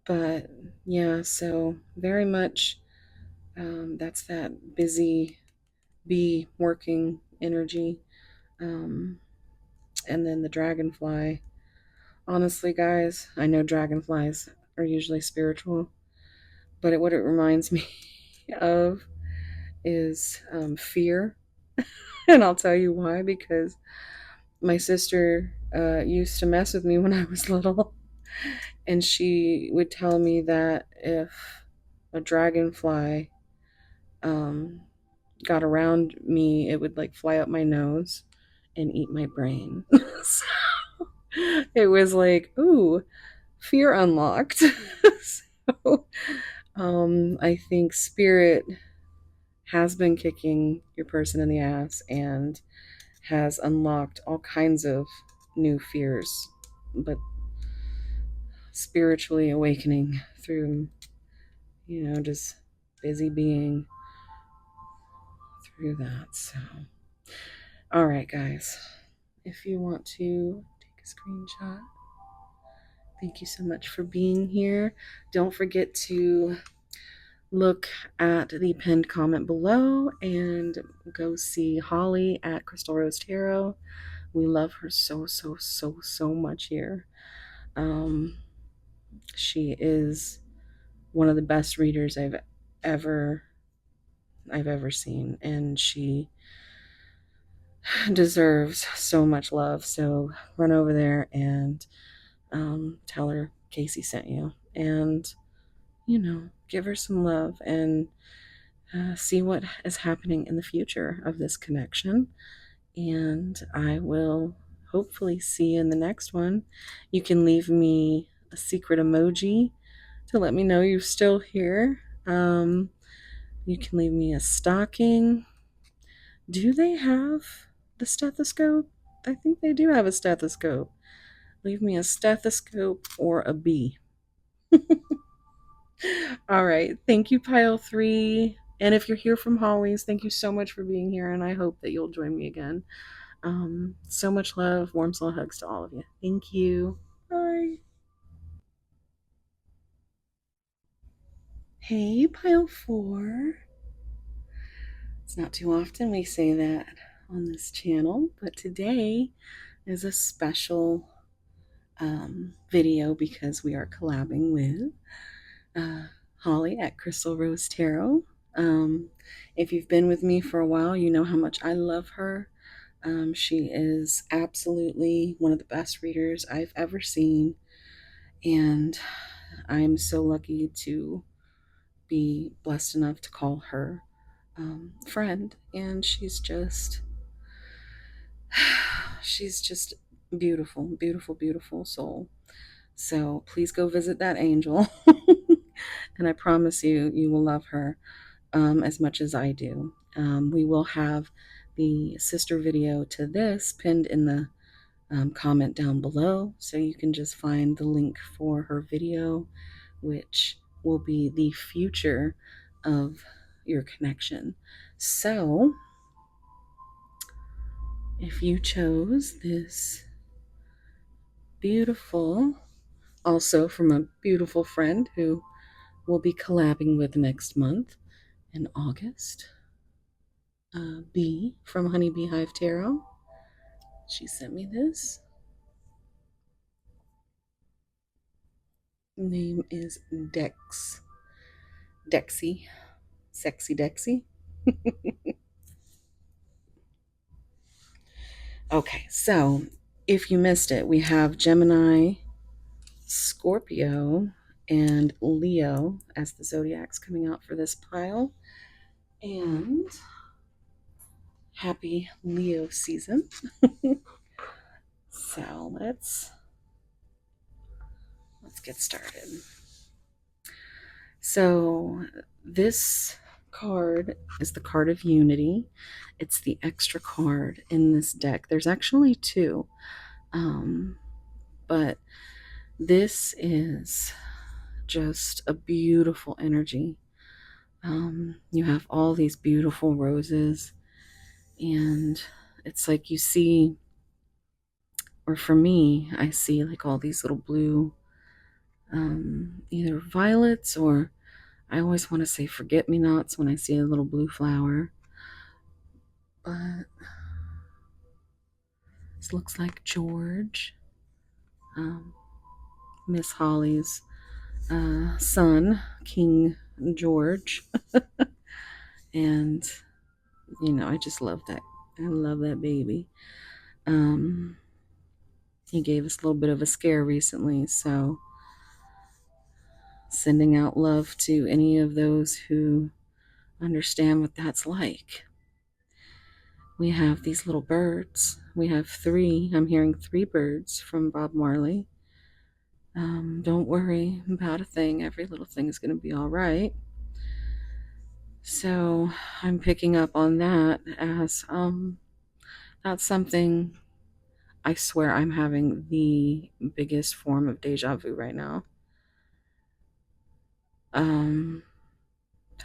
But yeah, so very much that's that busy bee working energy. Um, and then the dragonfly. Honestly, guys, I know dragonflies are usually spiritual, but what it reminds me of is fear. And I'll tell you why, because my sister used to mess with me when I was little, and she would tell me that if a dragonfly um, got around me, it would like fly up my nose and eat my brain. So it was like, ooh, fear unlocked. So I think spirit has been kicking your person in the ass and has unlocked all kinds of new fears, but spiritually awakening through, just busy being through that. So, all right, guys, if you want to take a screenshot, thank you so much for being here. Don't forget to look at the pinned comment below and go see Holly at Crystal Rose Tarot. We love her so, so, so, so much here. She is one of the best readers ever I've ever seen, and she deserves so much love. So run over there and tell her Casey sent you, and give her some love and see what is happening in the future of this connection. And I will hopefully see you in the next one. You can leave me a secret emoji to let me know you're still here. You can leave me a stocking. Do they have the stethoscope? I think they do have a stethoscope. Leave me a stethoscope or a bee. All right. Thank you, Pile 3. And if you're here from Hallways, thank you so much for being here. And I hope that you'll join me again. So much love. Warm soul hugs to all of you. Thank you. Bye. Hey, Pile 4. It's not too often we say that on this channel, but today is a special video because we are collabing with Holly at Crystal Rose Tarot. If you've been with me for a while, you know how much I love her. She is absolutely one of the best readers I've ever seen, and I'm so lucky to be blessed enough to call her friend. And she's just beautiful, beautiful, beautiful soul. So please go visit that angel. And I promise you, you will love her as much as I do. We will have the sister video to this pinned in the comment down below. So you can just find the link for her video, which will be the future of your connection. So if you chose this beautiful, also from a beautiful friend who we'll be collabing with next month in August, B from Honeybee Hive Tarot. She sent me this. Name is Dex. Dexy. Sexy Dexy. Okay, so if you missed it, we have Gemini, Scorpio, and Leo as the zodiacs coming out for this pile. And happy Leo season. So let's get started. So this card is the card of unity. It's the extra card in this deck. There's actually two, but this is just a beautiful energy. You have all these beautiful roses, and it's like you see, or for me, I see like all these little blue, either violets, or I always want to say forget me nots when I see a little blue flower. But this looks like George, um, Miss Holly's son, King George. And, I just love that. I love that baby. He gave us a little bit of a scare recently, so sending out love to any of those who understand what that's like. We have these little birds. We have three. I'm hearing three birds from Bob Marley. Don't worry about a thing. Every little thing is going to be all right. So I'm picking up on that as that's something. I swear I'm having the biggest form of deja vu right now. Um,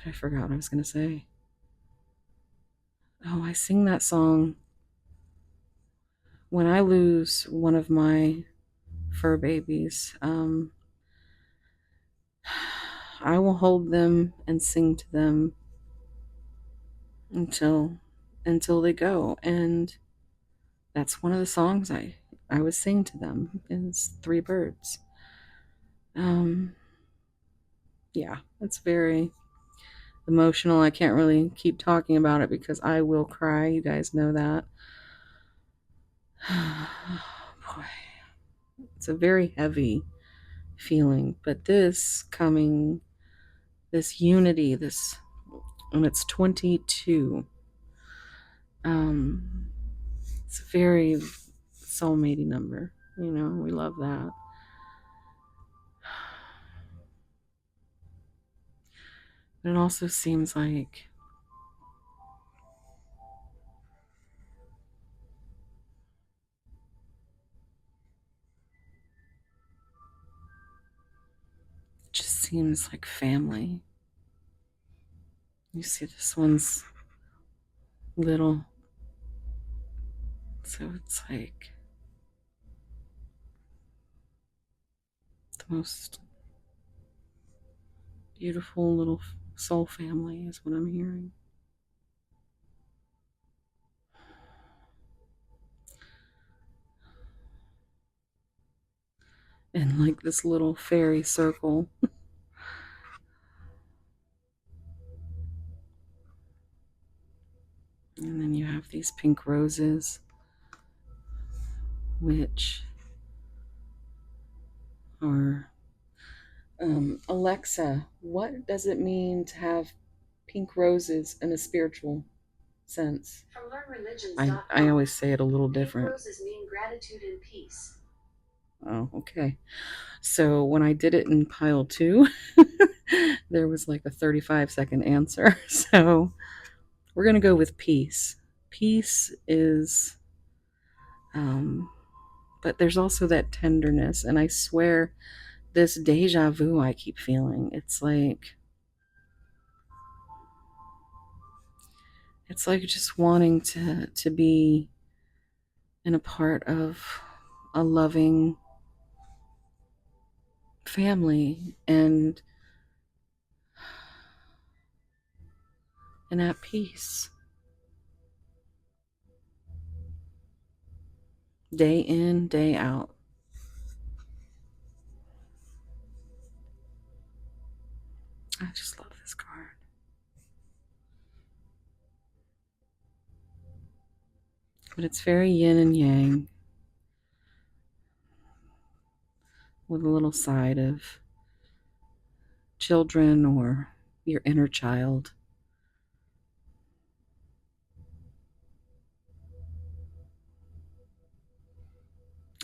I forgot what I was going to say. Oh, I sing that song when I lose one of my fur babies. I will hold them and sing to them until they go, and that's one of the songs I would sing to them is Three Birds. Um, yeah, it's very emotional. I can't really keep talking about it because I will cry. You guys know that. Boy, it's a very heavy feeling, but this unity, and it's 22. Um, it's a very soulmate number. We love that. But it also seems like it just seems like family. You see, this one's little, so it's like the most beautiful little soul family is what I'm hearing. And like this little fairy circle. And then you have these pink roses, which are Alexa, what does it mean to have pink roses in a spiritual sense? From I learnreligions.com, always say it a little pink different. roses mean gratitude and peace. Oh, okay. So when I did it in pile two, there was like a 35-second answer. So we're going to go with peace. Peace is, but there's also that tenderness. And I swear, this deja vu I keep feeling, it's like just wanting to be in a part of a loving family and at peace. day in, day out. I just love this card. But it's very yin and yang with a little side of children or your inner child.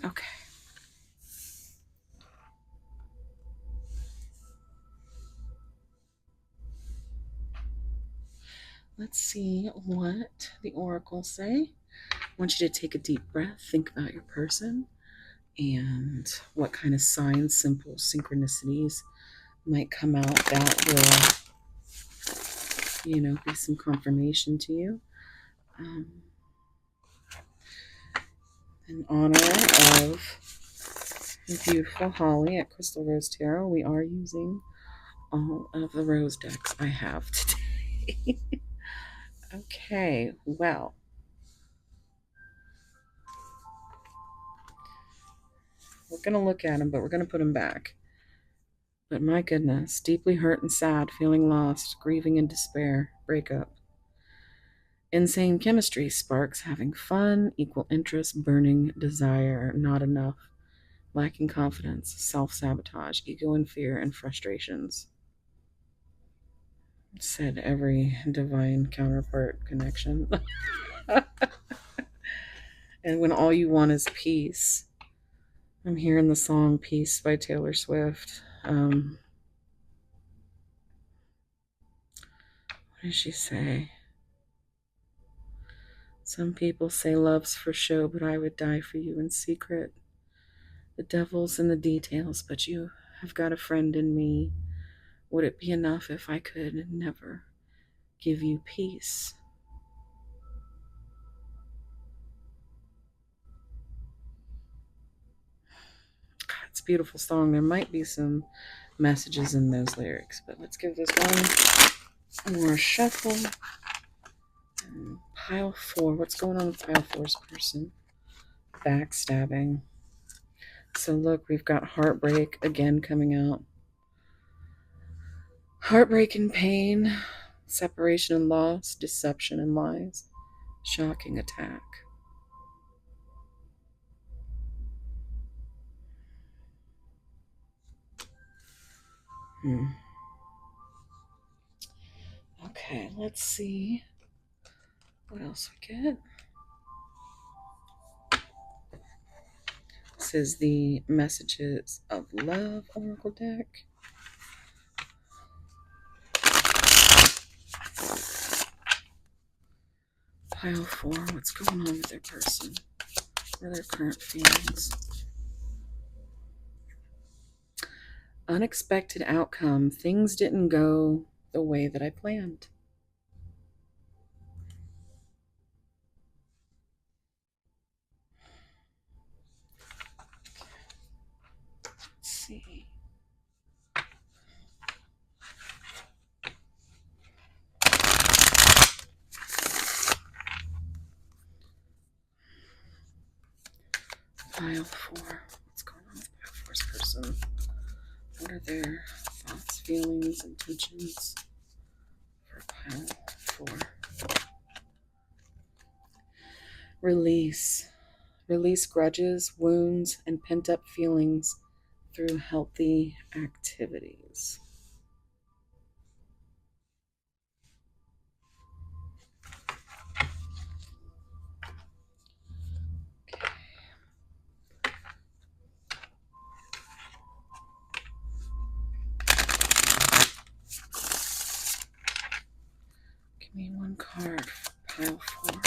Okay. Let's see what the oracles say. I want you to take a deep breath, think about your person, and what kind of signs, simple synchronicities might come out that will, be some confirmation to you. In honor of beautiful Holly at Crystal Rose Tarot, we are using all of the rose decks I have today. Okay, well, we're going to look at them, but we're going to put them back. But my goodness, deeply hurt and sad, feeling lost, grieving and despair, breakup. Insane chemistry, sparks, having fun, equal interest, burning desire, not enough, lacking confidence, self-sabotage, ego and fear, and frustrations. Said every divine counterpart connection. And when all you want is peace. I'm hearing the song Peace by Taylor Swift. What does she say? Some people say love's for show, but I would die for you in secret. The devil's in the details, but you have got a friend in me. Would it be enough if I could never give you peace? God, it's a beautiful song. There might be some messages in those lyrics, but let's give this one more shuffle. And pile 4. What's going on with pile 4's person? Backstabbing. So look, we've got heartbreak again coming out. Heartbreak and pain, separation and loss, deception and lies, shocking attack. Okay, let's see what else we get. This is the Messages of Love Oracle deck. Pile 4, what's going on with their person? What are their current feelings? Unexpected outcome. Things didn't go the way that I planned. Let's see. Pile 4. What's going on with pile 4's person? What are their thoughts, feelings, intentions for pile 4? Release. Release grudges, wounds, and pent up feelings through healthy activities. Give me one card for pile 4.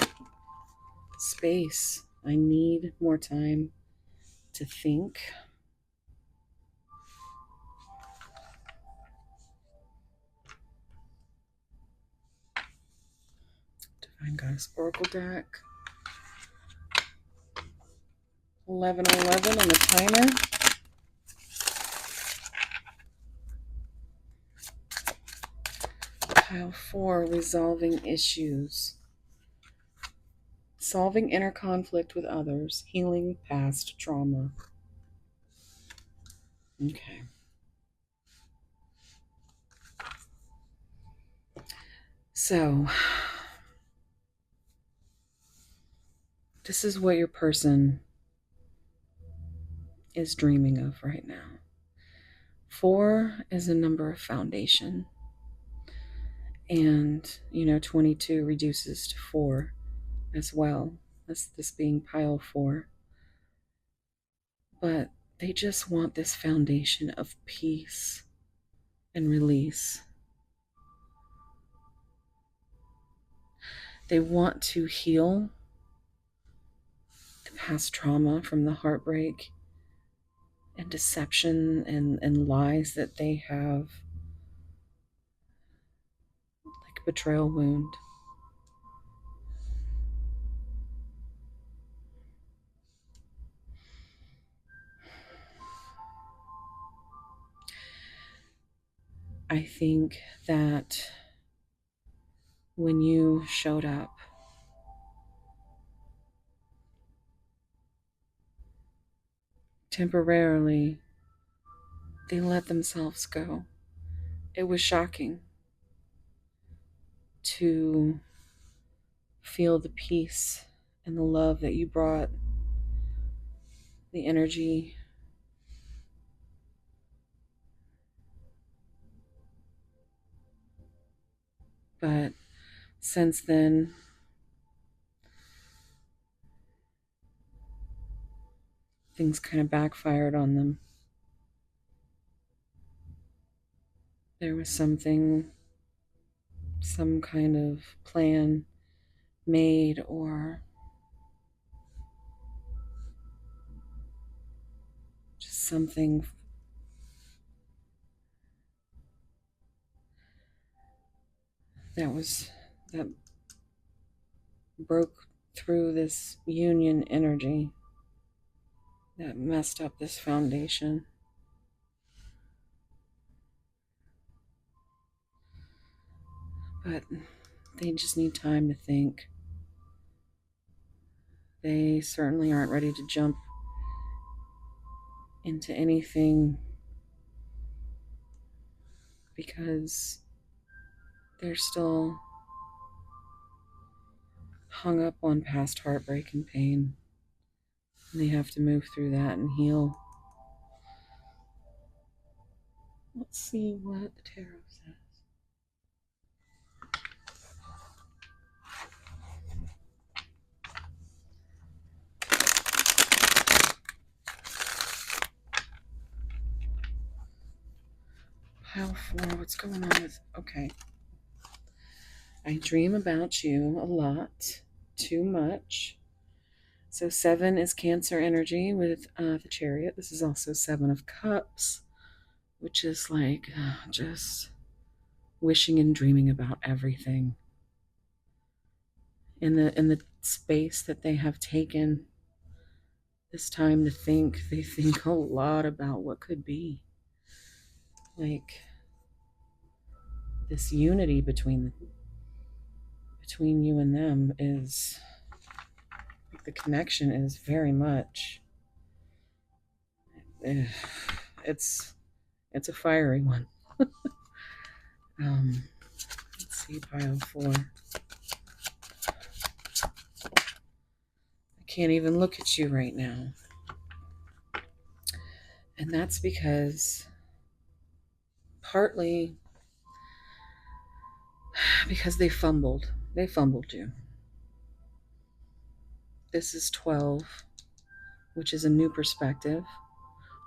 Space. I need more time to think. Divine Goddess Oracle deck. 11:11 on the timer. Pile 4, resolving issues. Solving inner conflict with others, healing past trauma. Okay. So, this is what your person is dreaming of right now. 4 is a number of foundation. And, 22 reduces to 4 as well. That's this being pile 4. But they just want this foundation of peace and release. They want to heal the past trauma from the heartbreak and deception and lies that they have, like betrayal wound. I think that when you showed up, temporarily, they let themselves go. It was shocking to feel the peace and the love that you brought, the energy. But since then, things kind of backfired on them. There was some kind of plan made, or just something that broke through this union energy that messed up this foundation. But they just need time to think. They certainly aren't ready to jump into anything because they're still hung up on past heartbreak and pain. And they have to move through that and heal. Let's see what the tarot says. Pile 4, what's going on with. Okay. I dream about you a lot, too much. So 7 is Cancer energy with the Chariot. This is also 7 of Cups, which is like just wishing and dreaming about everything. In the space that they have taken this time to think, they think a lot about what could be. Like this unity between you and them is, the connection is very much, it's a fiery one. Let's see, pile 4. I can't even look at you right now. And that's partly because they fumbled you. This is 12, which is a new perspective,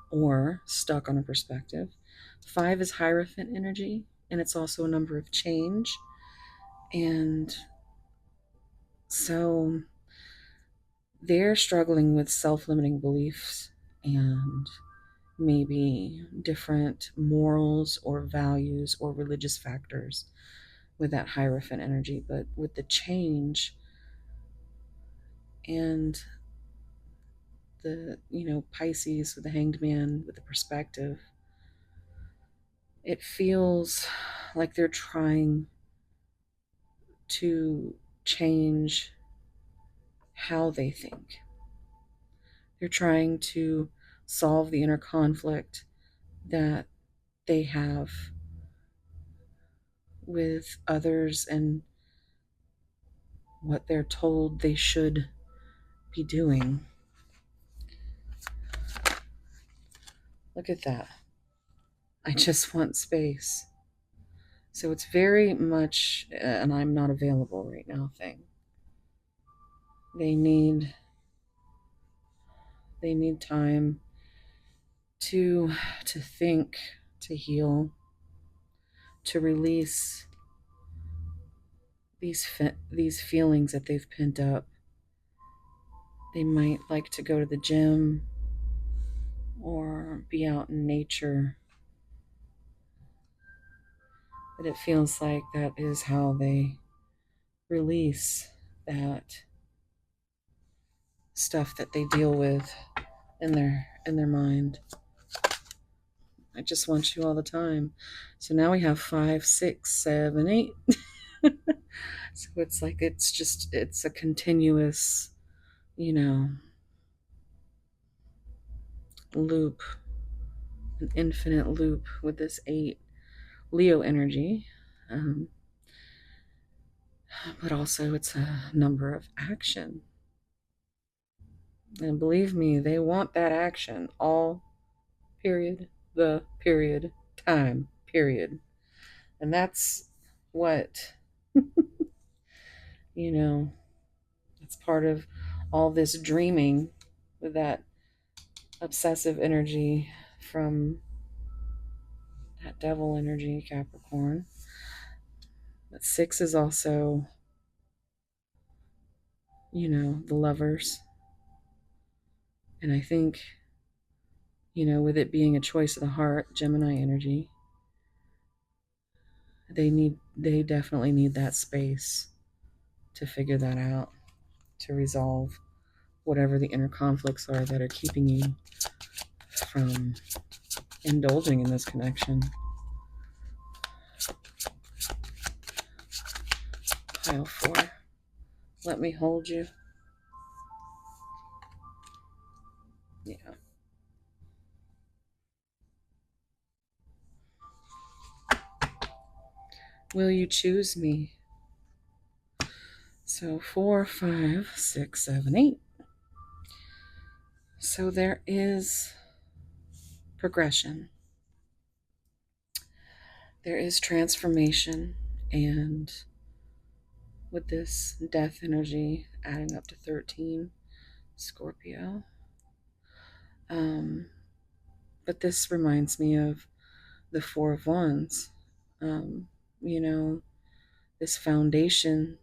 or stuck on a perspective. 5 is Hierophant energy, and it's also a number of change. And so they're struggling with self-limiting beliefs and maybe different morals or values or religious factors with that Hierophant energy. But with the change and the, Pisces with the Hanged Man with the perspective, it feels like they're trying to change how they think. They're trying to solve the inner conflict that they have with others and what they're told they should be doing. Look at that. I just want space. So it's very much an I'm not available right now thing. They need time to think, to heal, to release these feelings that they've pent up. They might like to go to the gym or be out in nature. But it feels like that is how they release that stuff that they deal with in their mind. I just want you all the time. So now we have 5, 6, 7, 8. So it's like it's a continuous, you know, loop, an infinite loop with this 8 Leo energy. Um, but also it's a number of action. And believe me, they want that action all period, the period, time, period. And that's what, you know, it's part of all this dreaming with that obsessive energy from that devil energy, Capricorn. But 6 is also, the lovers. And I think, with it being a choice of the heart, Gemini energy, they definitely need that space to figure that out, to resolve whatever the inner conflicts are that are keeping you from indulging in this connection. Pile 4. Let me hold you. Yeah. Will you choose me? So 4, 5, 6, 7, 8. So there is progression. There is transformation. And with this death energy adding up to 13, Scorpio. But this reminds me of the 4 of Wands. Um, you know, this foundation.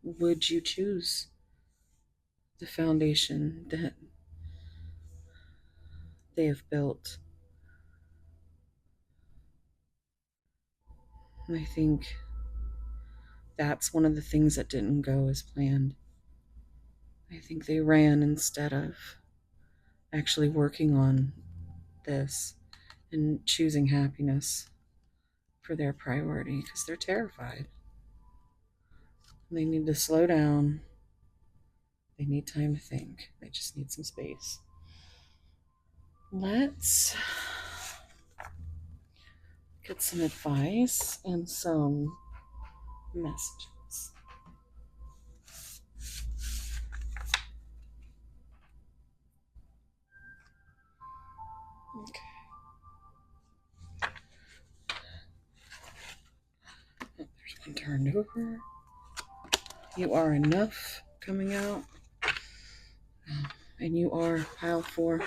Would you choose the foundation that they have built? And I think that's one of the things that didn't go as planned. I think they ran instead of actually working on this and choosing happiness for their priority because they're terrified. They need to slow down. They need time to think. They just need some space. Let's get some advice and some messages. Okay. There's one turned over. You are enough coming out. And you are pile 4.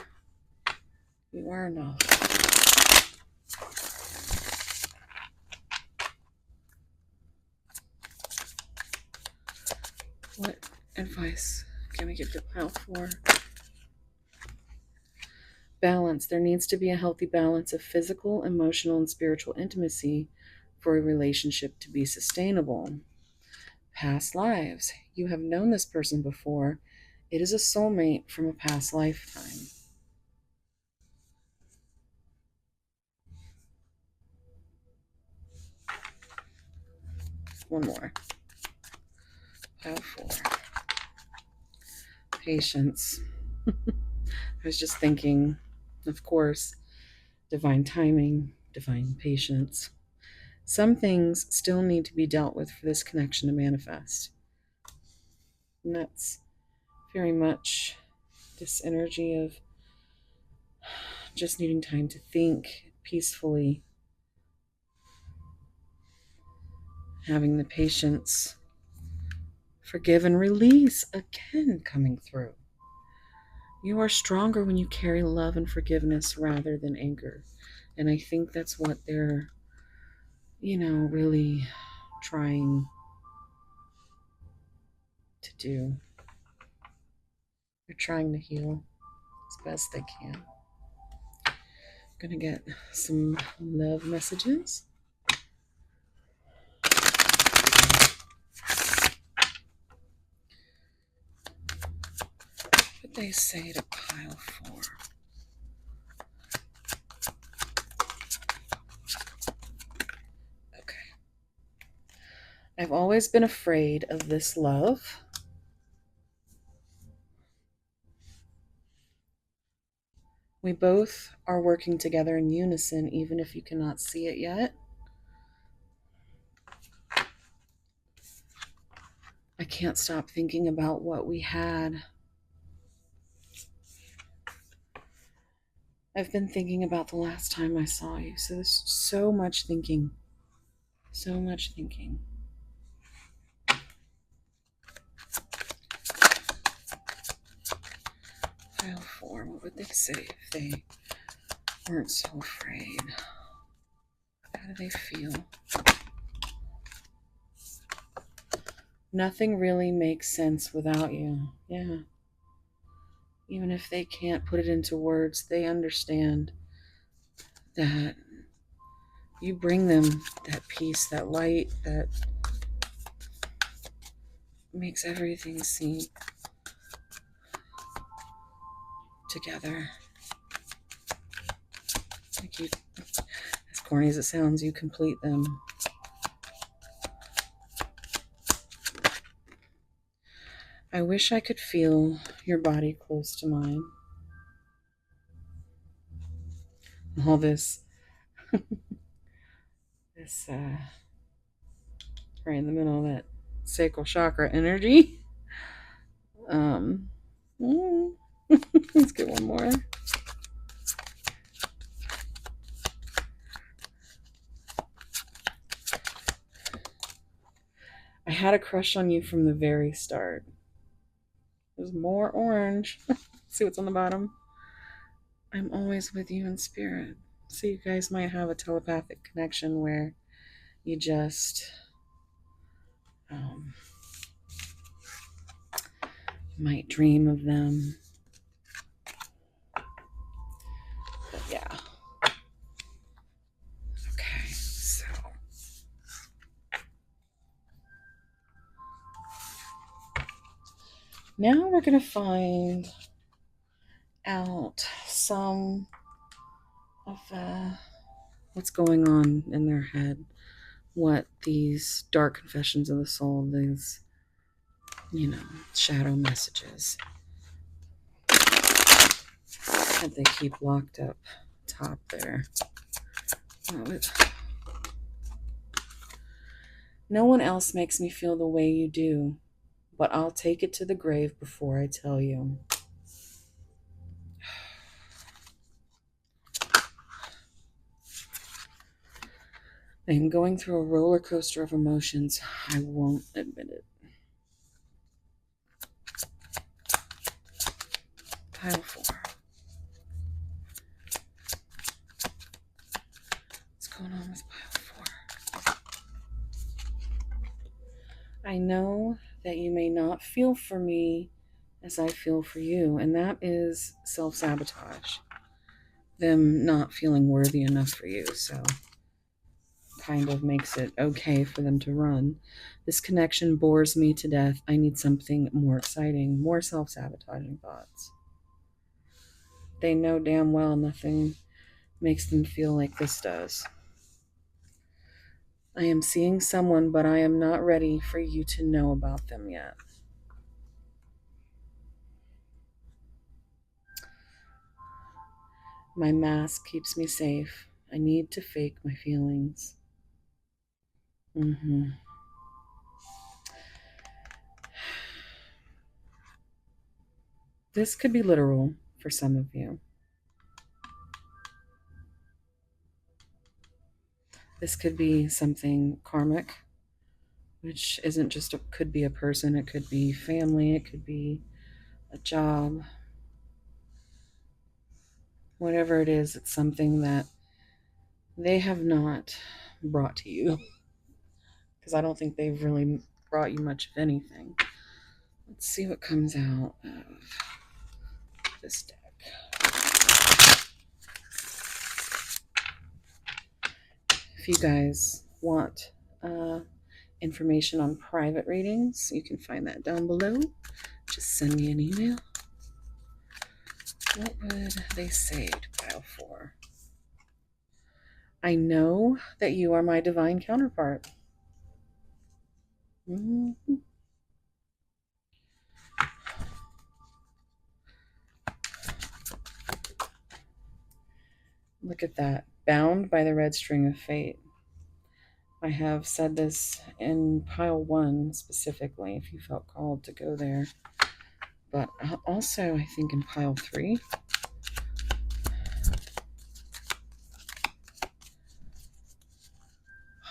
You are enough. What advice can I give to pile 4? Balance. There needs to be a healthy balance of physical, emotional, and spiritual intimacy for a relationship to be sustainable. Past lives. You have known this person before. It is a soulmate from a past lifetime. One more. Pile 4. Patience. I was just thinking, of course, divine timing, divine patience. Some things still need to be dealt with for this connection to manifest. And that's very much this energy of just needing time to think peacefully, having the patience, forgive and release again coming through. You are stronger when you carry love and forgiveness rather than anger. And I think that's what they're, really trying to do. They're trying to heal as best they can. Gonna get some love messages. What they say to pile 4. Okay. I've always been afraid of this love. We both are working together in unison, even if you cannot see it yet. I can't stop thinking about what we had. I've been thinking about the last time I saw you. So there's so much thinking. So much thinking. Pile 4. What would they say if they weren't so afraid? How do they feel? Nothing really makes sense without you. Yeah. Even if they can't put it into words, they understand that you bring them that peace, that light, that makes everything seem together. Like you, as corny as it sounds, you complete them. I wish I could feel your body close to mine. All this right in the middle of that sacral chakra energy. Um, let's get one more. I had a crush on you from the very start. There's more orange. See what's on the bottom? I'm always with you in spirit. So you guys might have a telepathic connection where you just might dream of them. But yeah. Okay, so now we're going to find out some of what's going on in their head, what these dark confessions of the soul, these, shadow messages that they keep locked up top there. No one else makes me feel the way you do, but I'll take it to the grave before I tell you. I am going through a roller coaster of emotions. I won't admit it. Pile 4. What's going on with pile 4? I know that you may not feel for me as I feel for you, and that is self-sabotage. Them not feeling worthy enough for you, so kind of makes it okay for them to run. This connection bores me to death. I need something more exciting, more self-sabotaging thoughts. They know damn well nothing makes them feel like this does. I am seeing someone, but I am not ready for you to know about them yet. My mask keeps me safe. I need to fake my feelings. hmm This could be literal for some of you. This could be something karmic, which isn't just could be a person, it could be family, it could be a job. Whatever it is, it's something that they have not brought to you. Because I don't think they've really brought you much of anything. Let's see what comes out of this deck. If you guys want information on private readings, you can find that down below. Just send me an email. What would they say to pile for? I know that you are my divine counterpart. Mm-hmm. Look at that. Bound by the red string of fate. I have said this in pile 1 specifically, if you felt called to go there. But also, I think in pile 3.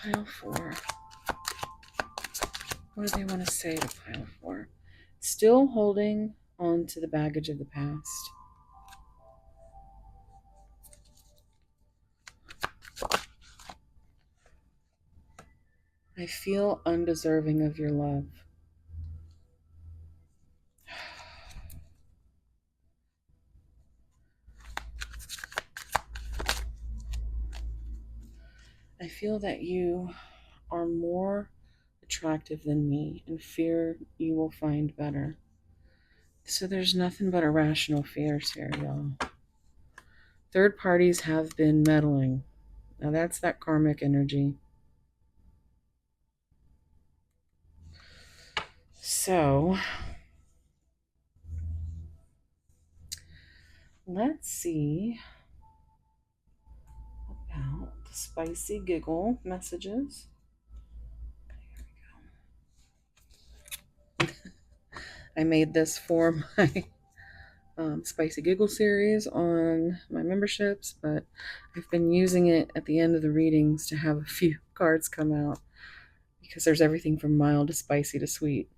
Pile 4. What do they want to say to pile 4? Still holding on to the baggage of the past. I feel undeserving of your love. I feel that you are more attractive than me and fear you will find better. So there's nothing but irrational fears here, y'all. Third parties have been meddling. Now that's that karmic energy. So let's see about the spicy giggle messages. I made this for my spicy giggle series on my memberships, but I've been using it at the end of the readings to have a few cards come out because there's everything from mild to spicy to sweet.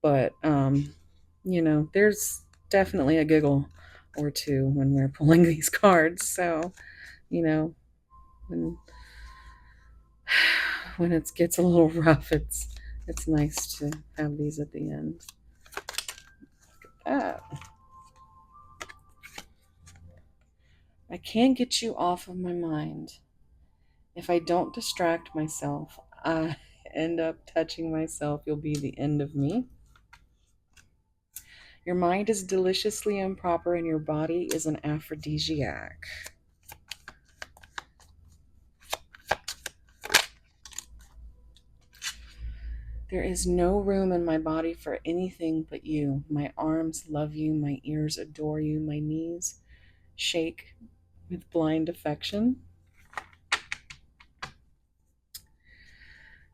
But there's definitely a giggle or two when we're pulling these cards. So, you know, when when it gets a little rough, it's nice to have these at the end. Look at that. I can't get you off of my mind. If I don't distract myself, I end up touching myself. You'll be the end of me. Your mind is deliciously improper and your body is an aphrodisiac. There is no room in my body for anything but you. My arms love you. My ears adore you. My knees shake with blind affection.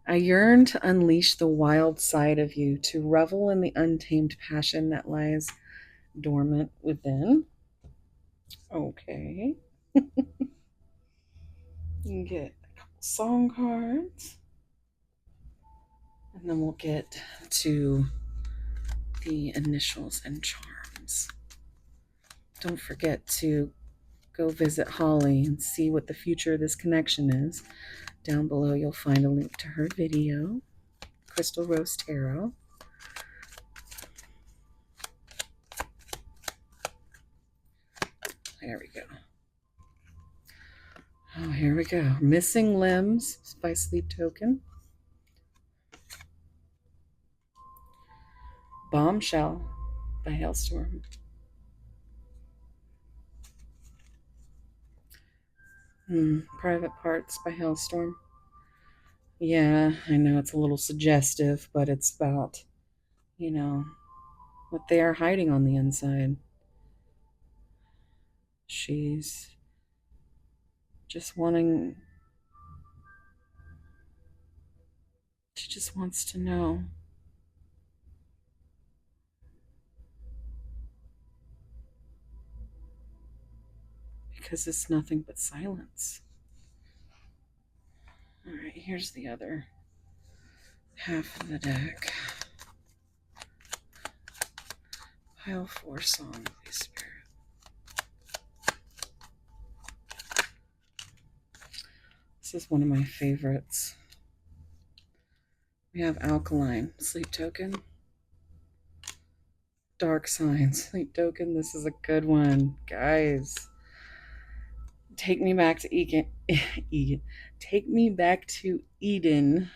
I yearn to unleash the wild side of you, to revel in the untamed passion that lies dormant within. Okay. You can get a couple song cards. And then we'll get to the initials and charms. Don't forget to go visit Holly and see what the future of this connection is. Down below, you'll find a link to her video, Crystal Rose Tarot. There we go. Oh, here we go. Missing Limbs by Sleep Token. Bombshell by Hailstorm. Private Parts by Hailstorm. Yeah, I know it's a little suggestive, but it's about, you know, what they are hiding on the inside. She's just wanting, she just wants to know. Because it's nothing but silence. All right, here's the other half of the deck. Pile 4, Song of the Spirit. This is one of my favorites. We have Alkaline, Sleep Token. Dark Signs, Sleep Token. This is a good one. Guys, take me back to Eden. Take me back to Eden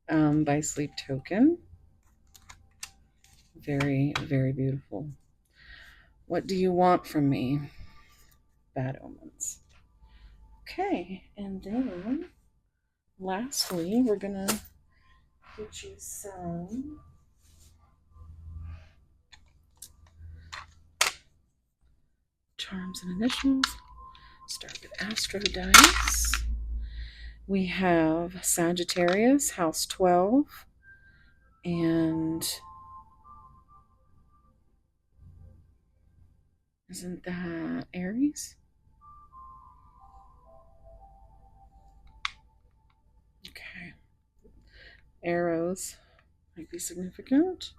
by Sleep Token. Very, very beautiful. What do you want from me? Bad Omens. Okay, and then lastly, we're gonna get you some charms and initials. Start with Astro Dice. We have Sagittarius, House 12, and isn't that Aries? Okay. Arrows might be significant.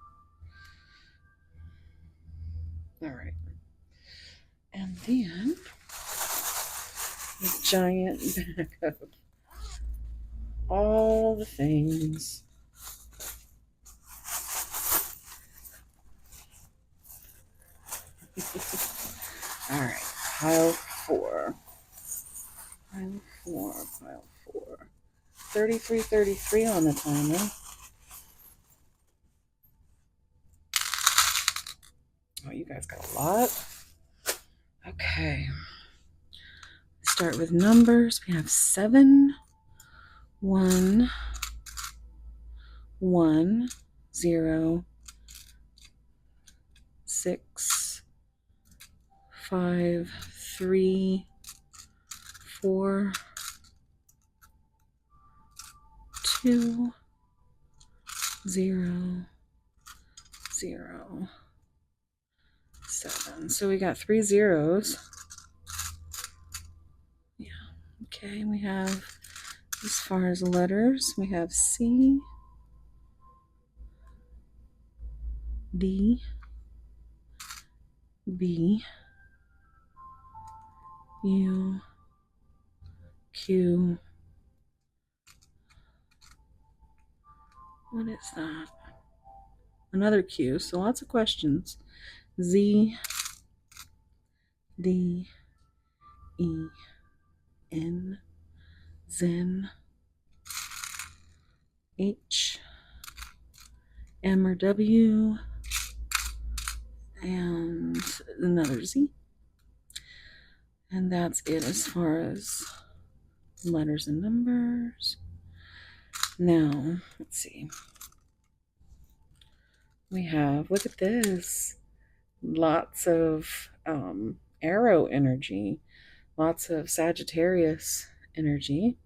All right. And then the giant bag of all the things. All right. Pile 4. Pile 4. Pile 4. 3333 on the timer. Oh, you guys got a lot. Okay. Start with numbers. We have 7, 1, 1, 0, 6, 5, 3, 4, 2, 0, 0, 7. So we got 3 zeros. Yeah. Okay, we have, as far as letters, we have C, D, B, U, Q. What is that? Another Q. So lots of questions. Z, D, E, N, Zen, H, M or W, and another Z. And that's it as far as letters and numbers. Now, let's see. We have, look at this, lots of arrow energy, lots of Sagittarius energy.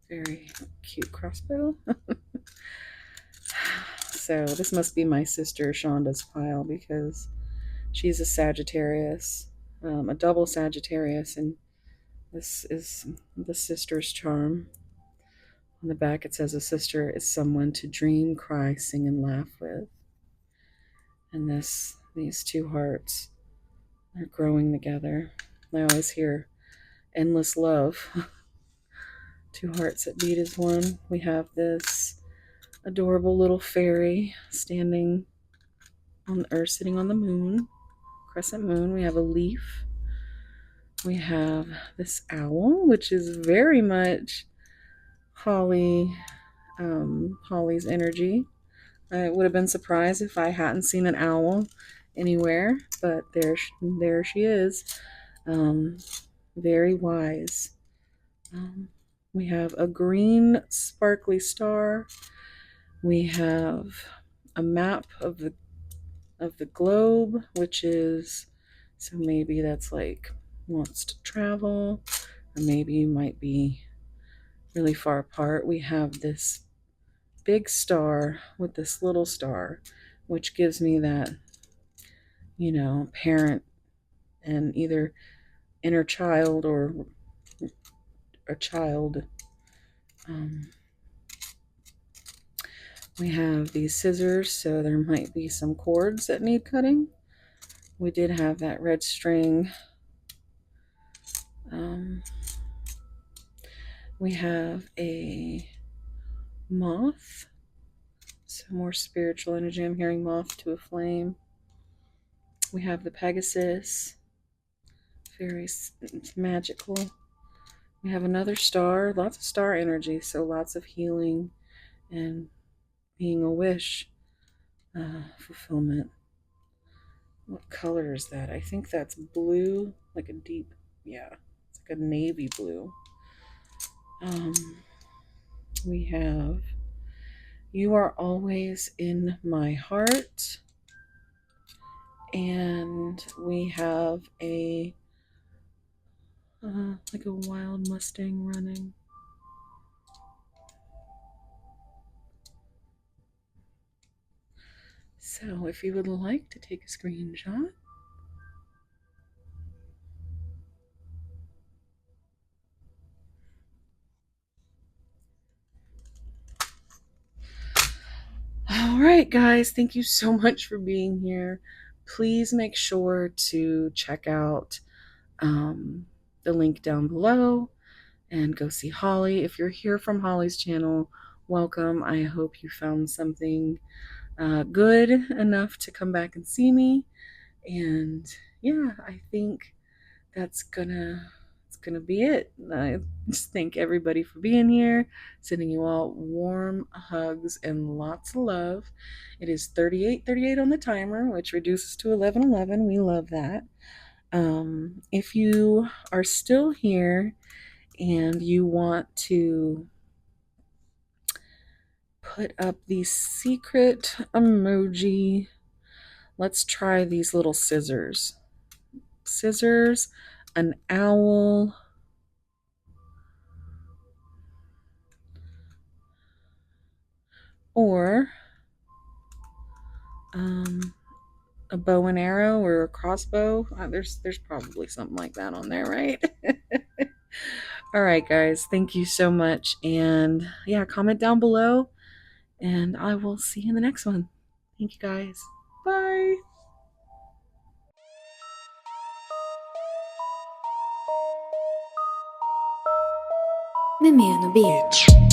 Very cute crossbow. So this must be my sister Shonda's pile because she's a Sagittarius, a double Sagittarius, and this is the sister's charm. On the back it says a sister is someone to dream, cry, sing, and laugh with. And these two hearts are growing together. I always hear endless love. Two hearts that beat as one. We have this adorable little fairy standing on the earth, sitting on the moon, crescent moon. We have a leaf. We have this owl, which is very much Holly's energy. I would have been surprised if I hadn't seen an owl anywhere, but there she is. Very wise. We have a green sparkly star. We have a map of the globe, which is, so maybe that's like wants to travel, or maybe you might be really far apart. We have this big star with this little star, which gives me that, parent and either inner child or a child. Um, we have these scissors, so there might be some cords that need cutting. We did have that red string. Um, we have a moth, some more spiritual energy. I'm hearing moth to a flame. We have the Pegasus, very magical. We have another star, lots of star energy, so lots of healing and being a wish fulfillment. What color is that? I think that's blue, like a deep, yeah, it's like a navy blue. Um, we have You Are Always in My Heart. And we have like a wild Mustang running. So if you would like to take a screenshot, all right, guys, thank you so much for being here. Please make sure to check out the link down below and go see Holly. If you're here from Holly's channel, welcome. I hope you found something good enough to come back and see me. And yeah, I think that's gonna be it. I just thank everybody for being here, sending you all warm hugs and lots of love. It is 38:38 on the timer, which reduces to 11:11. We love that. If you are still here and you want to put up the secret emoji, let's try these little scissors. Scissors, an owl, or a bow and arrow or a crossbow. There's probably something like that on there, right? All right, guys. Thank you so much. And yeah, comment down below, and I will see you in the next one. Thank you, guys. Bye. Mimiano Beach.